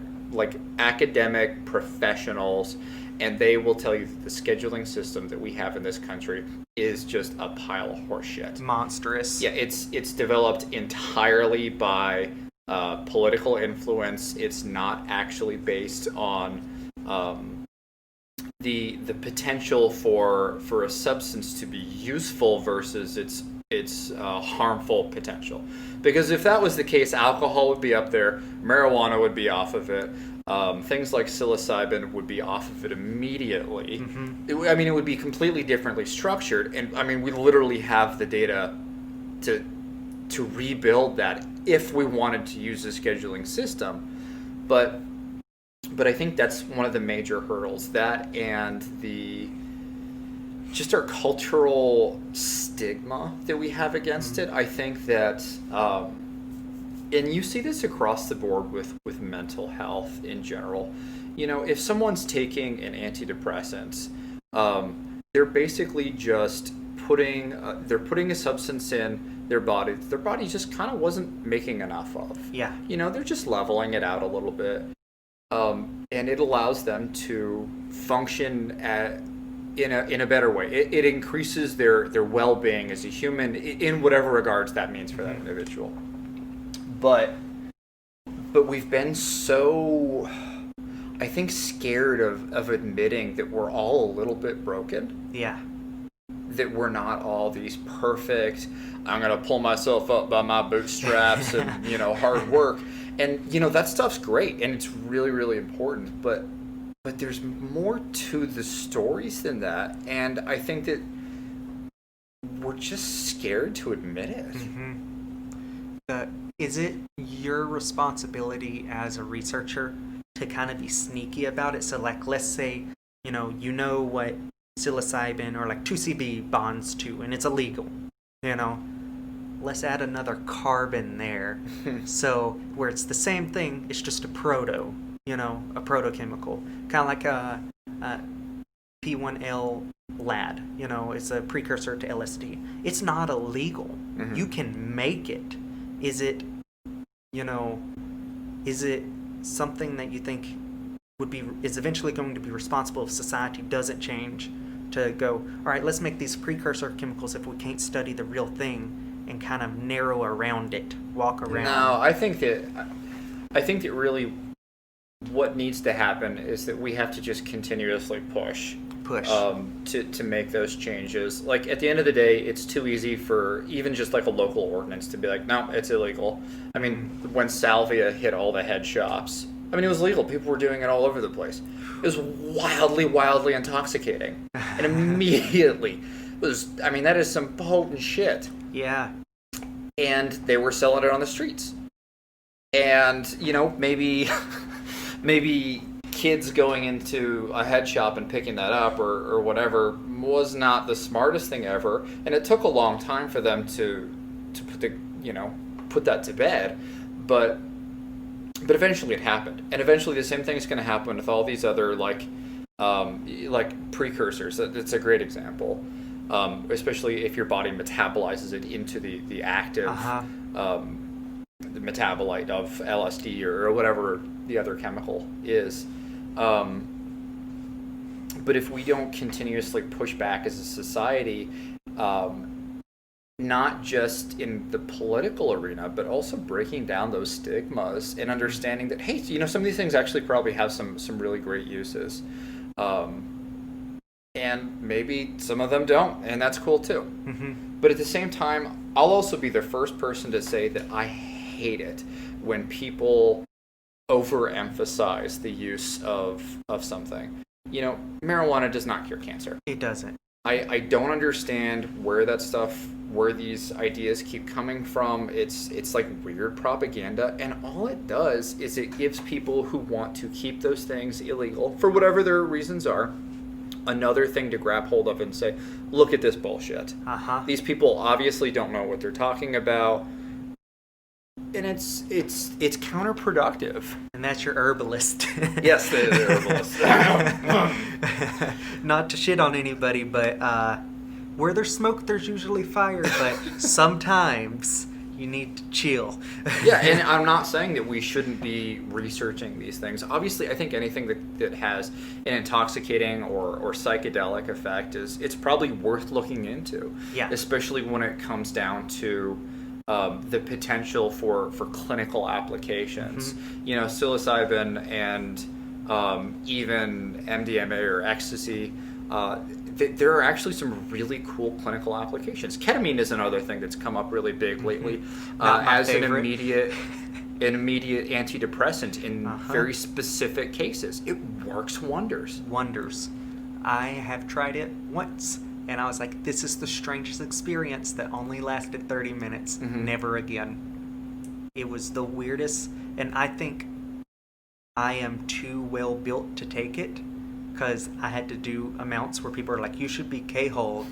academic professionals, and they will tell you that the scheduling system that we have in this country is just a pile of horseshit. Monstrous. Yeah, it's developed entirely by political influence. It's not actually based on the potential for a substance to be useful versus its harmful potential. Because if that was the case, alcohol would be up there, marijuana would be off of it. Things like psilocybin would be off of it immediately. It would be completely differently structured, and I mean, we literally have the data to rebuild that if we wanted to use a scheduling system. But I think that's one of the major hurdles. That and just our cultural stigma that we have against it. I think that, and you see this across the board with mental health in general. You know, if someone's taking an antidepressant, they're basically just putting a substance in their body that their body just kind of wasn't making enough of. Yeah. You know, they're just leveling it out a little bit. And it allows them to function in a better way. It increases their well-being as a human in whatever regards that means for that individual. But we've been so, I think, scared of admitting that we're all a little bit broken. Yeah. That we're not all these perfect, I'm going to pull myself up by my bootstraps and, you know, hard work. And, you know, that stuff's great and it's really, really important. But there's more to the stories than that. And I think that we're just scared to admit it. Is it your responsibility as a researcher to kind of be sneaky about it? So, like, let's say, you know what psilocybin or like 2CB bonds to, and it's illegal, you know? Let's add another carbon there. So, where it's the same thing, it's just a protochemical. Kind of like a P1L LAD, you know, it's a precursor to LSD. It's not illegal. You can make it. Is it something that you think is eventually going to be responsible if society doesn't change, to go, all right, let's make these precursor chemicals if we can't study the real thing and kind of narrow around it, walk around. No, I think that really what needs to happen is that we have to just continuously push to make those changes. Like, at the end of the day, it's too easy for even just like a local ordinance to be like, no, it's illegal. I mean, when salvia hit all the head shops, I mean, it was legal. People were doing it all over the place. It was wildly intoxicating. And immediately that is some potent shit. Yeah. And they were selling it on the streets. And, maybe kids going into a head shop and picking that up or whatever was not the smartest thing ever. And it took a long time for them to put that to bed. But eventually it happened. And eventually the same thing is going to happen with all these other like precursors. It's a great example. Especially if your body metabolizes it into the active the metabolite of LSD or whatever the other chemical is. But if we don't continuously push back as a society, not just in the political arena, but also breaking down those stigmas and understanding that, hey, some of these things actually probably have some really great uses. And maybe some of them don't, and that's cool too. Mm-hmm. But at the same time, I'll also be the first person to say that I hate it when people overemphasize the use of something. Marijuana does not cure cancer. It doesn't. I don't understand where these ideas keep coming from. It's like weird propaganda, and all it does is it gives people who want to keep those things illegal, for whatever their reasons are, another thing to grab hold of and say, look at this bullshit. These people obviously don't know what they're talking about, and it's counterproductive. And that's your herbalist. Yes, the herbalist. Not to shit on anybody, but where there's smoke, there's usually fire. But sometimes you need to chill. Yeah, and I'm not saying that we shouldn't be researching these things. Obviously, I think anything that has an intoxicating or psychedelic effect it's probably worth looking into. Yeah. Especially when it comes down to the potential for clinical applications. Mm-hmm. Psilocybin and even MDMA or ecstasy. There are actually some really cool clinical applications. Ketamine is another thing that's come up really big lately as an immediate antidepressant in very specific cases. It works wonders. I have tried it once, and I was like, this is the strangest experience that only lasted 30 minutes. Mm-hmm. Never again. It was the weirdest, and I think I am too well built to take it, because I had to do amounts where people are like, you should be K-holed.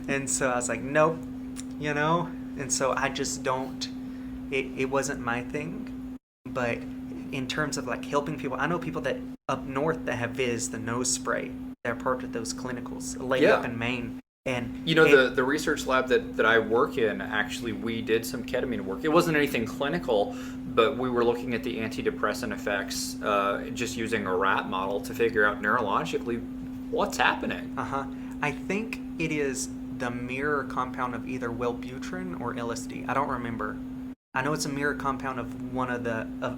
And so I was like, nope, and so I just don't, it wasn't my thing. But in terms of like helping people, I know people that up north that have Viz, the nose spray, they're part of those clinicals, up in Maine. And the research lab that I work in, actually, we did some ketamine work. It wasn't anything clinical, but we were looking at the antidepressant effects, just using a rat model to figure out neurologically what's happening. I think it is the mirror compound of either Wellbutrin or LSD. I don't remember. I know it's a mirror compound of one of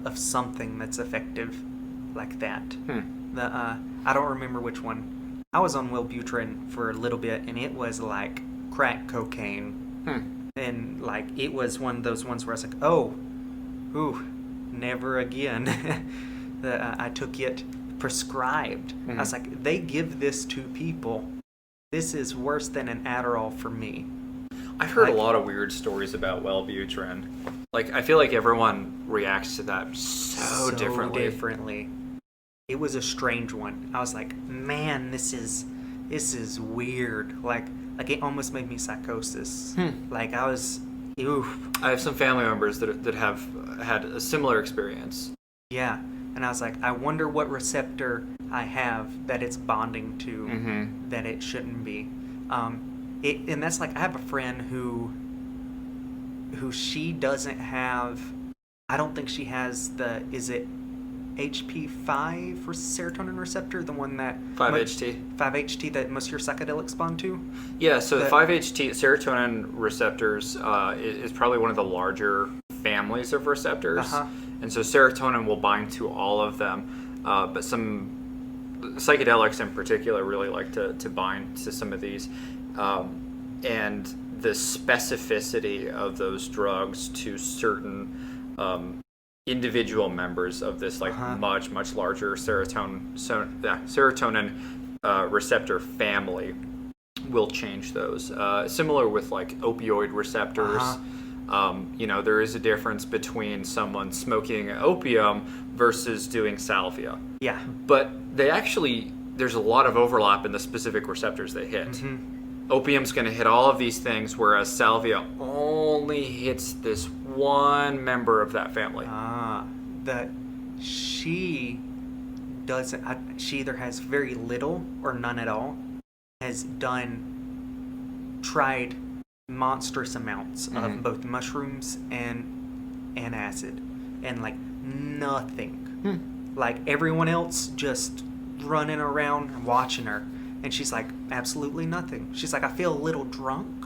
of something that's effective like that. I don't remember which one. I was on Wellbutrin for a little bit, and it was like crack cocaine. And like it was one of those ones where I was like, never again. I took it prescribed. I was like, they give this to people. This is worse than an Adderall for me. I've heard a lot of weird stories about Wellbutrin. Like, I feel like everyone reacts to that so differently. It was a strange one. I was like, man, this is weird. Like it almost made me psychosis. Like I was, I have some family members that have had a similar experience. Yeah, and I was like, I wonder what receptor I have that it's bonding to that it shouldn't be. And that's like, I have a friend who she doesn't have, I don't think she has HP5 serotonin receptor, the one that 5-HT that most of your psychedelics bond to. Yeah, so the 5-HT serotonin receptors is probably one of the larger families of receptors, and so serotonin will bind to all of them, but some psychedelics in particular really like to bind to some of these, and the specificity of those drugs to certain individual members of this much larger serotonin receptor family will change those. Similar with like opioid receptors. There is a difference between someone smoking opium versus doing salvia. Yeah. But there's a lot of overlap in the specific receptors they hit. Opium's going to hit all of these things, whereas salvia only hits this one member of that family. She either has very little or none at all, has tried monstrous amounts of both mushrooms and acid, and like nothing. Like everyone else just running around and watching her, and she's like, absolutely nothing. She's like, I feel a little drunk,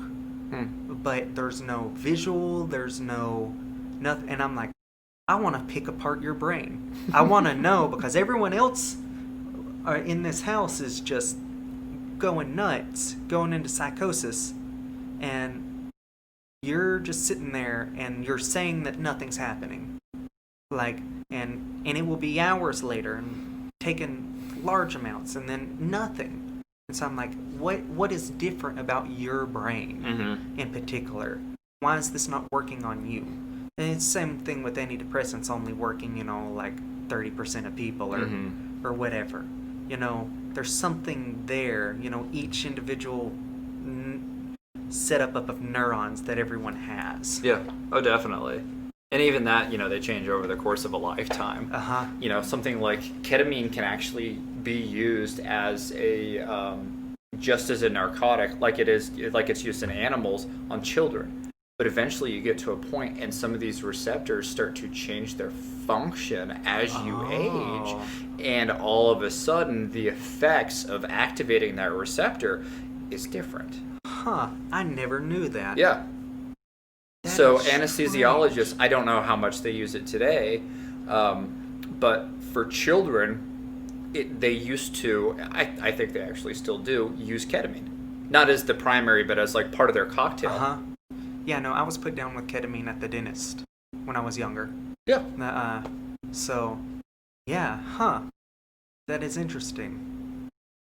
but there's no visual, there's nothing. And I'm like, I want to pick apart your brain. I want to know, because everyone else in this house is just going nuts, going into psychosis, and you're just sitting there and you're saying that nothing's happening. Like, and it will be hours later and taking large amounts and then nothing. And so I'm like, what is different about your brain in particular? Why is this not working on you? And it's the same thing with antidepressants only working, like 30% of people or whatever. There's something there, each individual setup of neurons that everyone has. Yeah. Oh, definitely. And even that, they change over the course of a lifetime. Something like ketamine can actually be used as just as a narcotic, like it's used in animals on children. But eventually you get to a point and some of these receptors start to change their function as you age. And all of a sudden, the effects of activating that receptor is different. I never knew that. Yeah. So anesthesiologists, I don't know how much they use it today, but for children, they used to, I think they actually still do, use ketamine. Not as the primary, but as like part of their cocktail. Yeah, no, I was put down with ketamine at the dentist when I was younger. Yeah. That is interesting.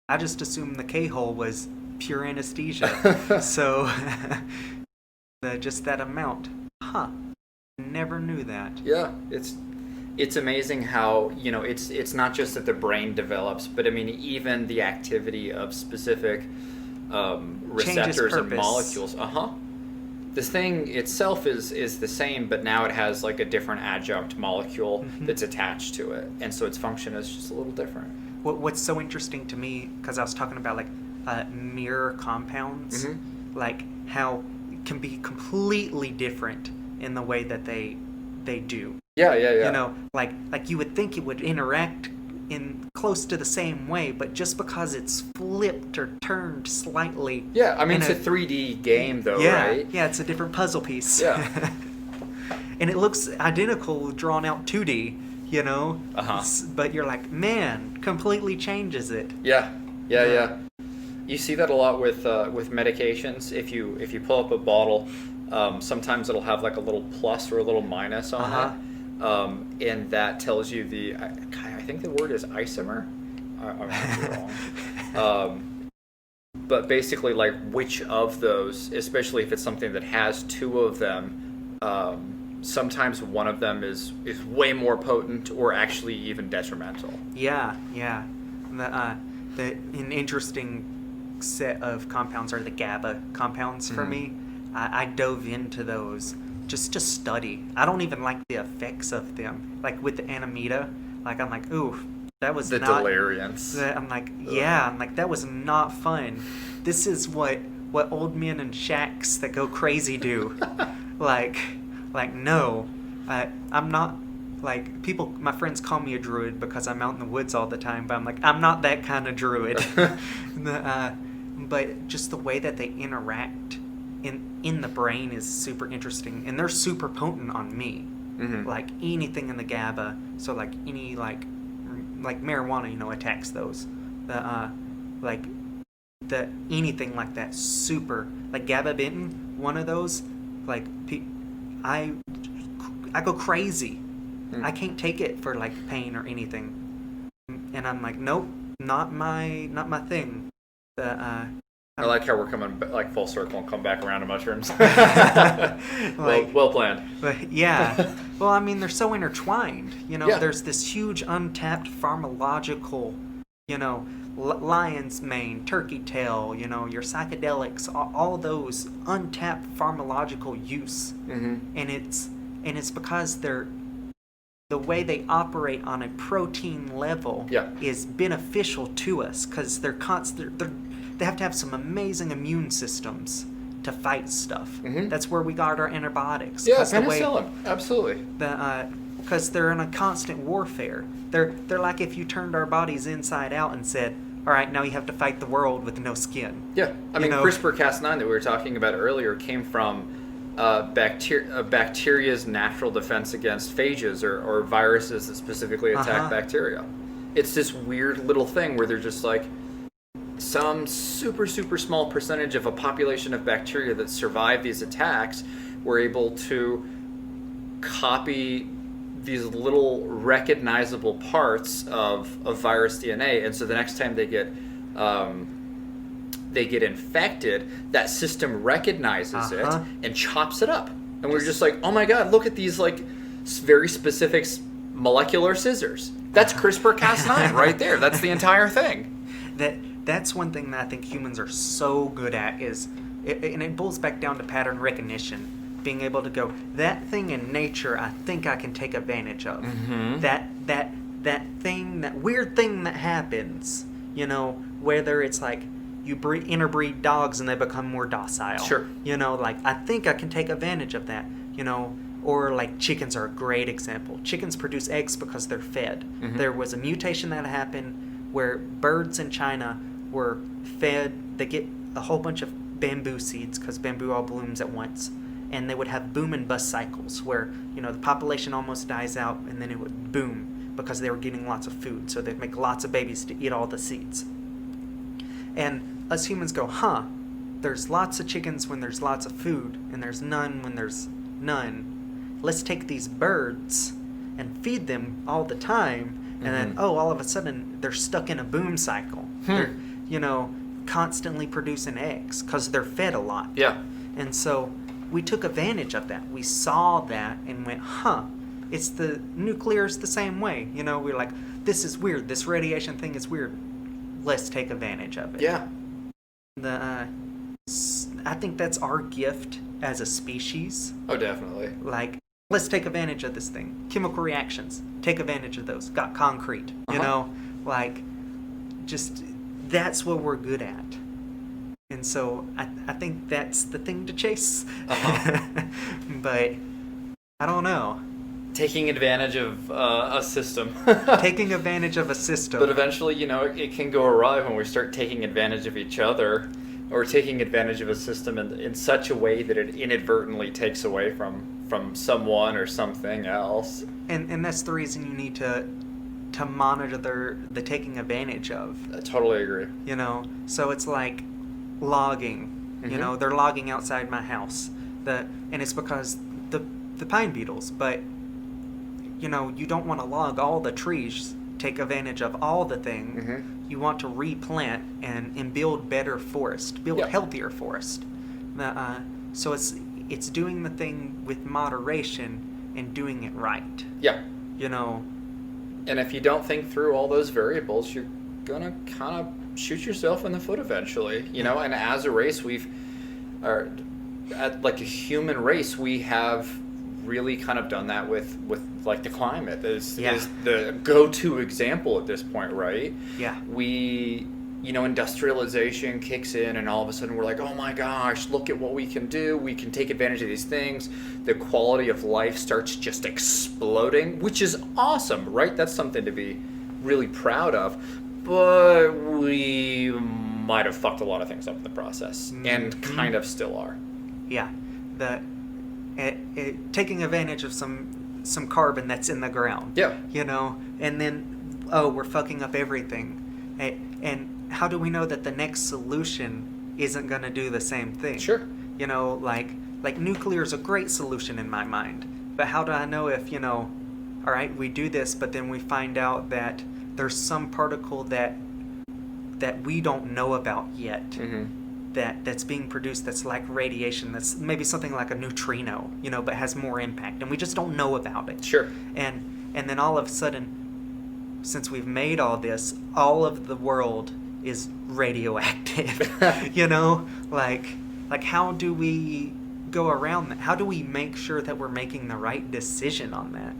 I just assumed the K-hole was pure anesthesia. So, just that amount. Never knew that. Yeah, it's amazing how, it's not just that the brain develops, but I mean, even the activity of specific receptors and molecules. This thing itself is the same, but now it has like a different adjunct molecule that's attached to it, and so its function is just a little different. What's so interesting to me, because I was talking about like mirror compounds, like how it can be completely different in the way that they do. Yeah. Like you would think it would interact in close to the same way, but just because it's flipped or turned slightly. Yeah, I mean, it's a 3D game, though, right? Yeah, it's a different puzzle piece. Yeah. And it looks identical drawn out 2D, But you're like, man, completely changes it. Yeah. You see that a lot with medications. If you pull up a bottle, sometimes it'll have like a little plus or a little minus on it. And that tells you I think the word is isomer. I might be wrong. But basically, like, which of those, especially if it's something that has two of them, sometimes one of them is way more potent or actually even detrimental. Yeah. An interesting set of compounds are the GABA compounds for me. I dove into those just to study. I don't even like the effects of them. Like with the Anamita, like I'm like, ooh, that was the not... deliriance. I'm like, that was not fun. This is what old men in shacks that go crazy do. like no, I'm not like my friends call me a druid because I'm out in the woods all the time, but I'm like, I'm not that kind of druid. But just the way that they interact in the brain is super interesting, and they're super potent on me. Like anything in the GABA, so like any like marijuana, attacks those. Like the anything like that, super like gabapentin, one of those, like I go crazy. I can't take it for like pain or anything, and I'm like, nope, not my thing. I like how we're coming like full circle and come back around to mushrooms. Well planned. But yeah, well, I mean, they're so intertwined. Yeah. There's this huge untapped pharmacological, lion's mane, turkey tail, your psychedelics, all those untapped pharmacological use, and it's because the way they operate on a protein level is beneficial to us, because they have to have some amazing immune systems to fight stuff. That's where we got our antibiotics. Yeah, penicillin, absolutely. Because they're in a constant warfare. They're like if you turned our bodies inside out and said, all right, now you have to fight the world with no skin. Yeah, I mean, CRISPR-Cas9 that we were talking about earlier came from bacteria's natural defense against phages or viruses that specifically attack bacteria. It's this weird little thing where they're just like, some super, super small percentage of a population of bacteria that survive these attacks were able to copy these little recognizable parts of virus DNA, and so the next time they get infected, that system recognizes it and chops it up. And we're just like, oh my god, look at these like very specific molecular scissors. That's CRISPR-Cas9 right there. That's the entire thing. That's one thing that I think humans are so good at and it boils back down to pattern recognition. Being able to go, that thing in nature, I think I can take advantage of. That thing, that weird thing that happens, whether it's like you interbreed dogs and they become more docile. Sure. Like, I think I can take advantage of that, Or like chickens are a great example. Chickens produce eggs because they're fed. There was a mutation that happened where birds in China were fed, they get a whole bunch of bamboo seeds because bamboo all blooms at once, and they would have boom and bust cycles where the population almost dies out and then it would boom because they were getting lots of food, so they'd make lots of babies to eat all the seeds. And us humans go, there's lots of chickens when there's lots of food, and there's none when there's none. Let's take these birds and feed them all the time, and then all of a sudden they're stuck in a boom cycle. They're constantly producing eggs because they're fed a lot. Yeah. And so we took advantage of that. We saw that and went, it's the nuclear's the same way. We're like, this is weird. This radiation thing is weird. Let's take advantage of it. Yeah. I think that's our gift as a species. Oh, definitely. Like, let's take advantage of this thing. Chemical reactions. Take advantage of those. Got concrete. Like, just that's what we're good at. And so I think that's the thing to chase. But I don't know. Taking advantage of a system. Taking advantage of a system. But eventually, it can go awry when we start taking advantage of each other, or taking advantage of a system in such a way that it inadvertently takes away from someone or something else. And that's the reason you need to monitor the taking advantage of. I totally agree. So it's like logging. They're logging outside my house. And it's because the pine beetles, but you don't want to log all the trees, take advantage of all the thing. You want to replant and build better forest, build healthier forest. So it's doing the thing with moderation and doing it right. Yeah. And if you don't think through all those variables, you're gonna kind of shoot yourself in the foot eventually. And as a race, like a human race, we have really kind of done that with like the climate is the go-to example at this point, right? Yeah. We industrialization kicks in, and all of a sudden we're like, oh my gosh, look at what we can do. We can take advantage of these things. The quality of life starts just exploding, which is awesome, right? That's something to be really proud of. But we might have fucked a lot of things up in the process, and kind of still are. Yeah. Taking advantage of some carbon that's in the ground. Yeah. And then, we're fucking up everything. And how do we know that the next solution isn't going to do the same thing? Sure. Like nuclear is a great solution in my mind. But how do I know if, all right, we do this, but then we find out that there's some particle that we don't know about yet, that's being produced, that's like radiation, that's maybe something like a neutrino, but has more impact, and we just don't know about it. Sure. And then all of a sudden, since we've made all this, all of the world is radioactive. Like how do we go around that? How do we make sure that we're making the right decision on that?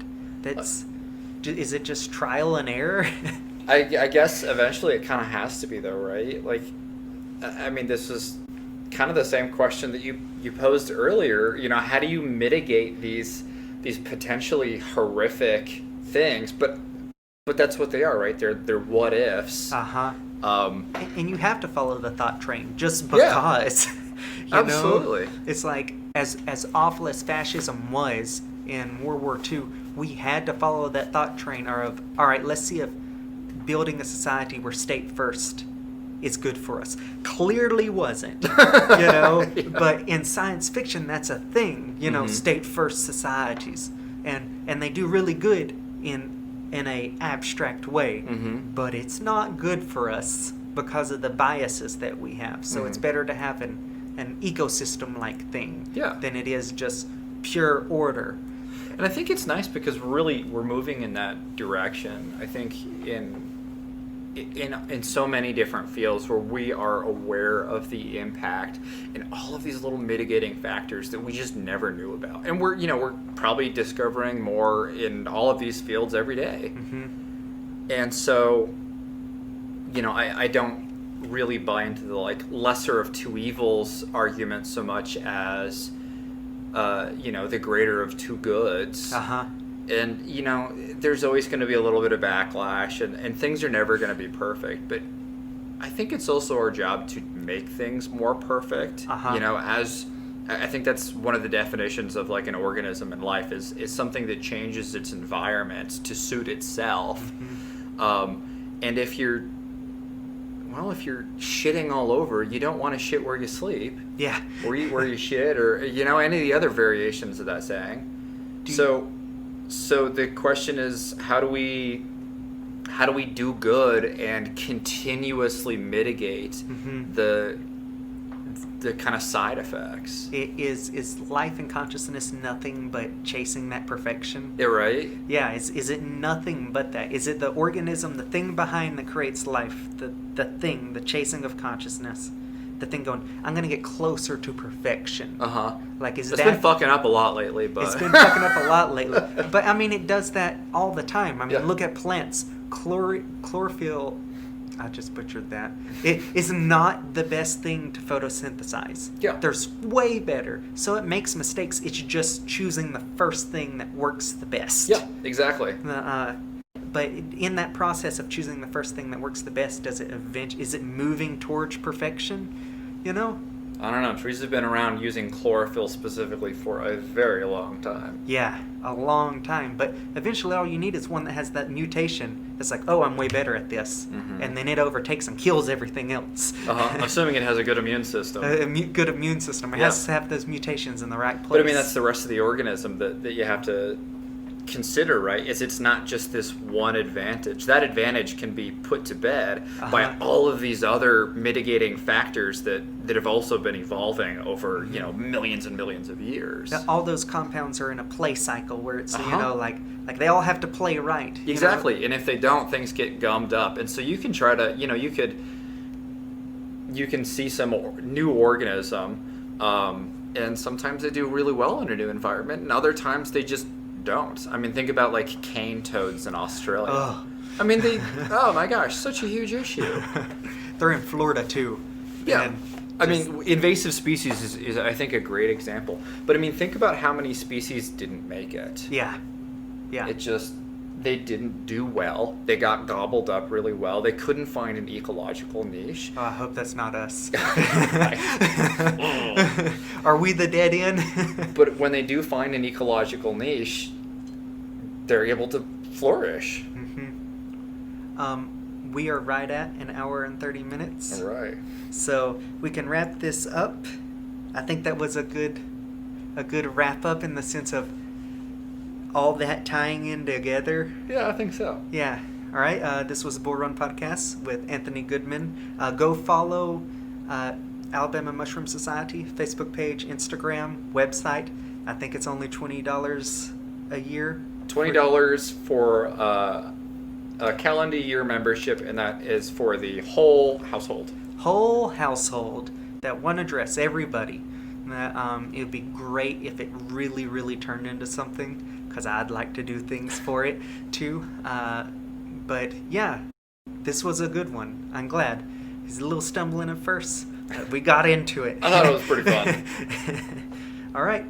Is it just trial and error? I guess eventually it kind of has to be, though, right? Like, I mean, this is kind of the same question that you posed earlier. How do you mitigate these potentially horrific things? But that's what they are, right? They're what ifs. And you have to follow the thought train just because. Absolutely. It's like as awful as fascism was in World War II, we had to follow that thought train of, all right, let's see if building a society where state first is good for us. Clearly wasn't, Yeah. But in science fiction, that's a thing, state first societies, and they do really good in a abstract way, but it's not good for us because of the biases that we have. So it's better to have an ecosystem-like thing than it is just pure order. And I think it's nice because really we're moving in that direction. I think in so many different fields where we are aware of the impact and all of these little mitigating factors that we just never knew about. And we're probably discovering more in all of these fields every day. And so, I don't really buy into the lesser of two evils argument so much as the greater of two goods. And, there's always going to be a little bit of backlash, and things are never going to be perfect. But I think it's also our job to make things more perfect. As I think that's one of the definitions of an organism in life is something that changes its environment to suit itself. And if you're shitting all over, you don't want to shit where you sleep. Yeah. Or eat where you shit, or any of the other variations of that saying. So the question is, how do we do good and continuously mitigate the kind of side effects? Is life and consciousness nothing but chasing that perfection? Yeah, right? Yeah, is it nothing but that? Is it the organism, the thing behind that creates life, the thing, the chasing of consciousness, the thing going, I'm going to get closer to perfection? It's been fucking up a lot lately, but... It's been fucking up a lot lately. But, I mean, it does that all the time. I mean, look at plants. Chlorophyll... I just butchered that. It is not the best thing to photosynthesize. Yeah. There's way better. So it makes mistakes. It's just choosing the first thing that works the best. Yeah, exactly. But in that process of choosing the first thing that works the best, is it moving towards perfection? I don't know. Trees have been around using chlorophyll specifically for a very long time. Yeah, a long time. But eventually all you need is one that has that mutation. It's like, oh, I'm way better at this. And then it overtakes and kills everything else. Assuming it has a good immune system. Good immune system. It has to have those mutations in the right place. But I mean, that's the rest of the organism that you have to consider, right? It's not just this one advantage. That advantage can be put to bed by all of these other mitigating factors that have also been evolving over millions and millions of years. All those compounds are in a play cycle where it's like they all have to play right. Exactly. And if they don't, things get gummed up. And so you can try to you can see some new organism, and sometimes they do really well in a new environment, and other times they just don't. I mean, think about cane toads in Australia. I mean, oh my gosh, such a huge issue. they're in Florida too. Yeah. And I mean, invasive species is, I think, a great example. But I mean, think about how many species didn't make it. yeah. It just, they didn't do well. They got gobbled up really well. They couldn't find an ecological niche. Oh, I hope that's not us. Are we the dead end? But when they do find an ecological niche, they're able to flourish. We are right at an hour and 30 minutes. All right. So we can wrap this up. I think that was a good wrap up in the sense of all that tying in together. Yeah, I think so. Yeah. All right. This was the BullRun Podcast with Anthony Goodman. Go follow Alabama Mushroom Society Facebook page, Instagram, website. I think it's only $20 a year. $20 for a calendar year membership, and that is for the whole household. Whole household, that one address, everybody. It would be great if it really, really turned into something, because I'd like to do things for it too. But yeah, this was a good one. I'm glad. He's a little stumbling at first, but we got into it. I thought it was pretty fun. All right.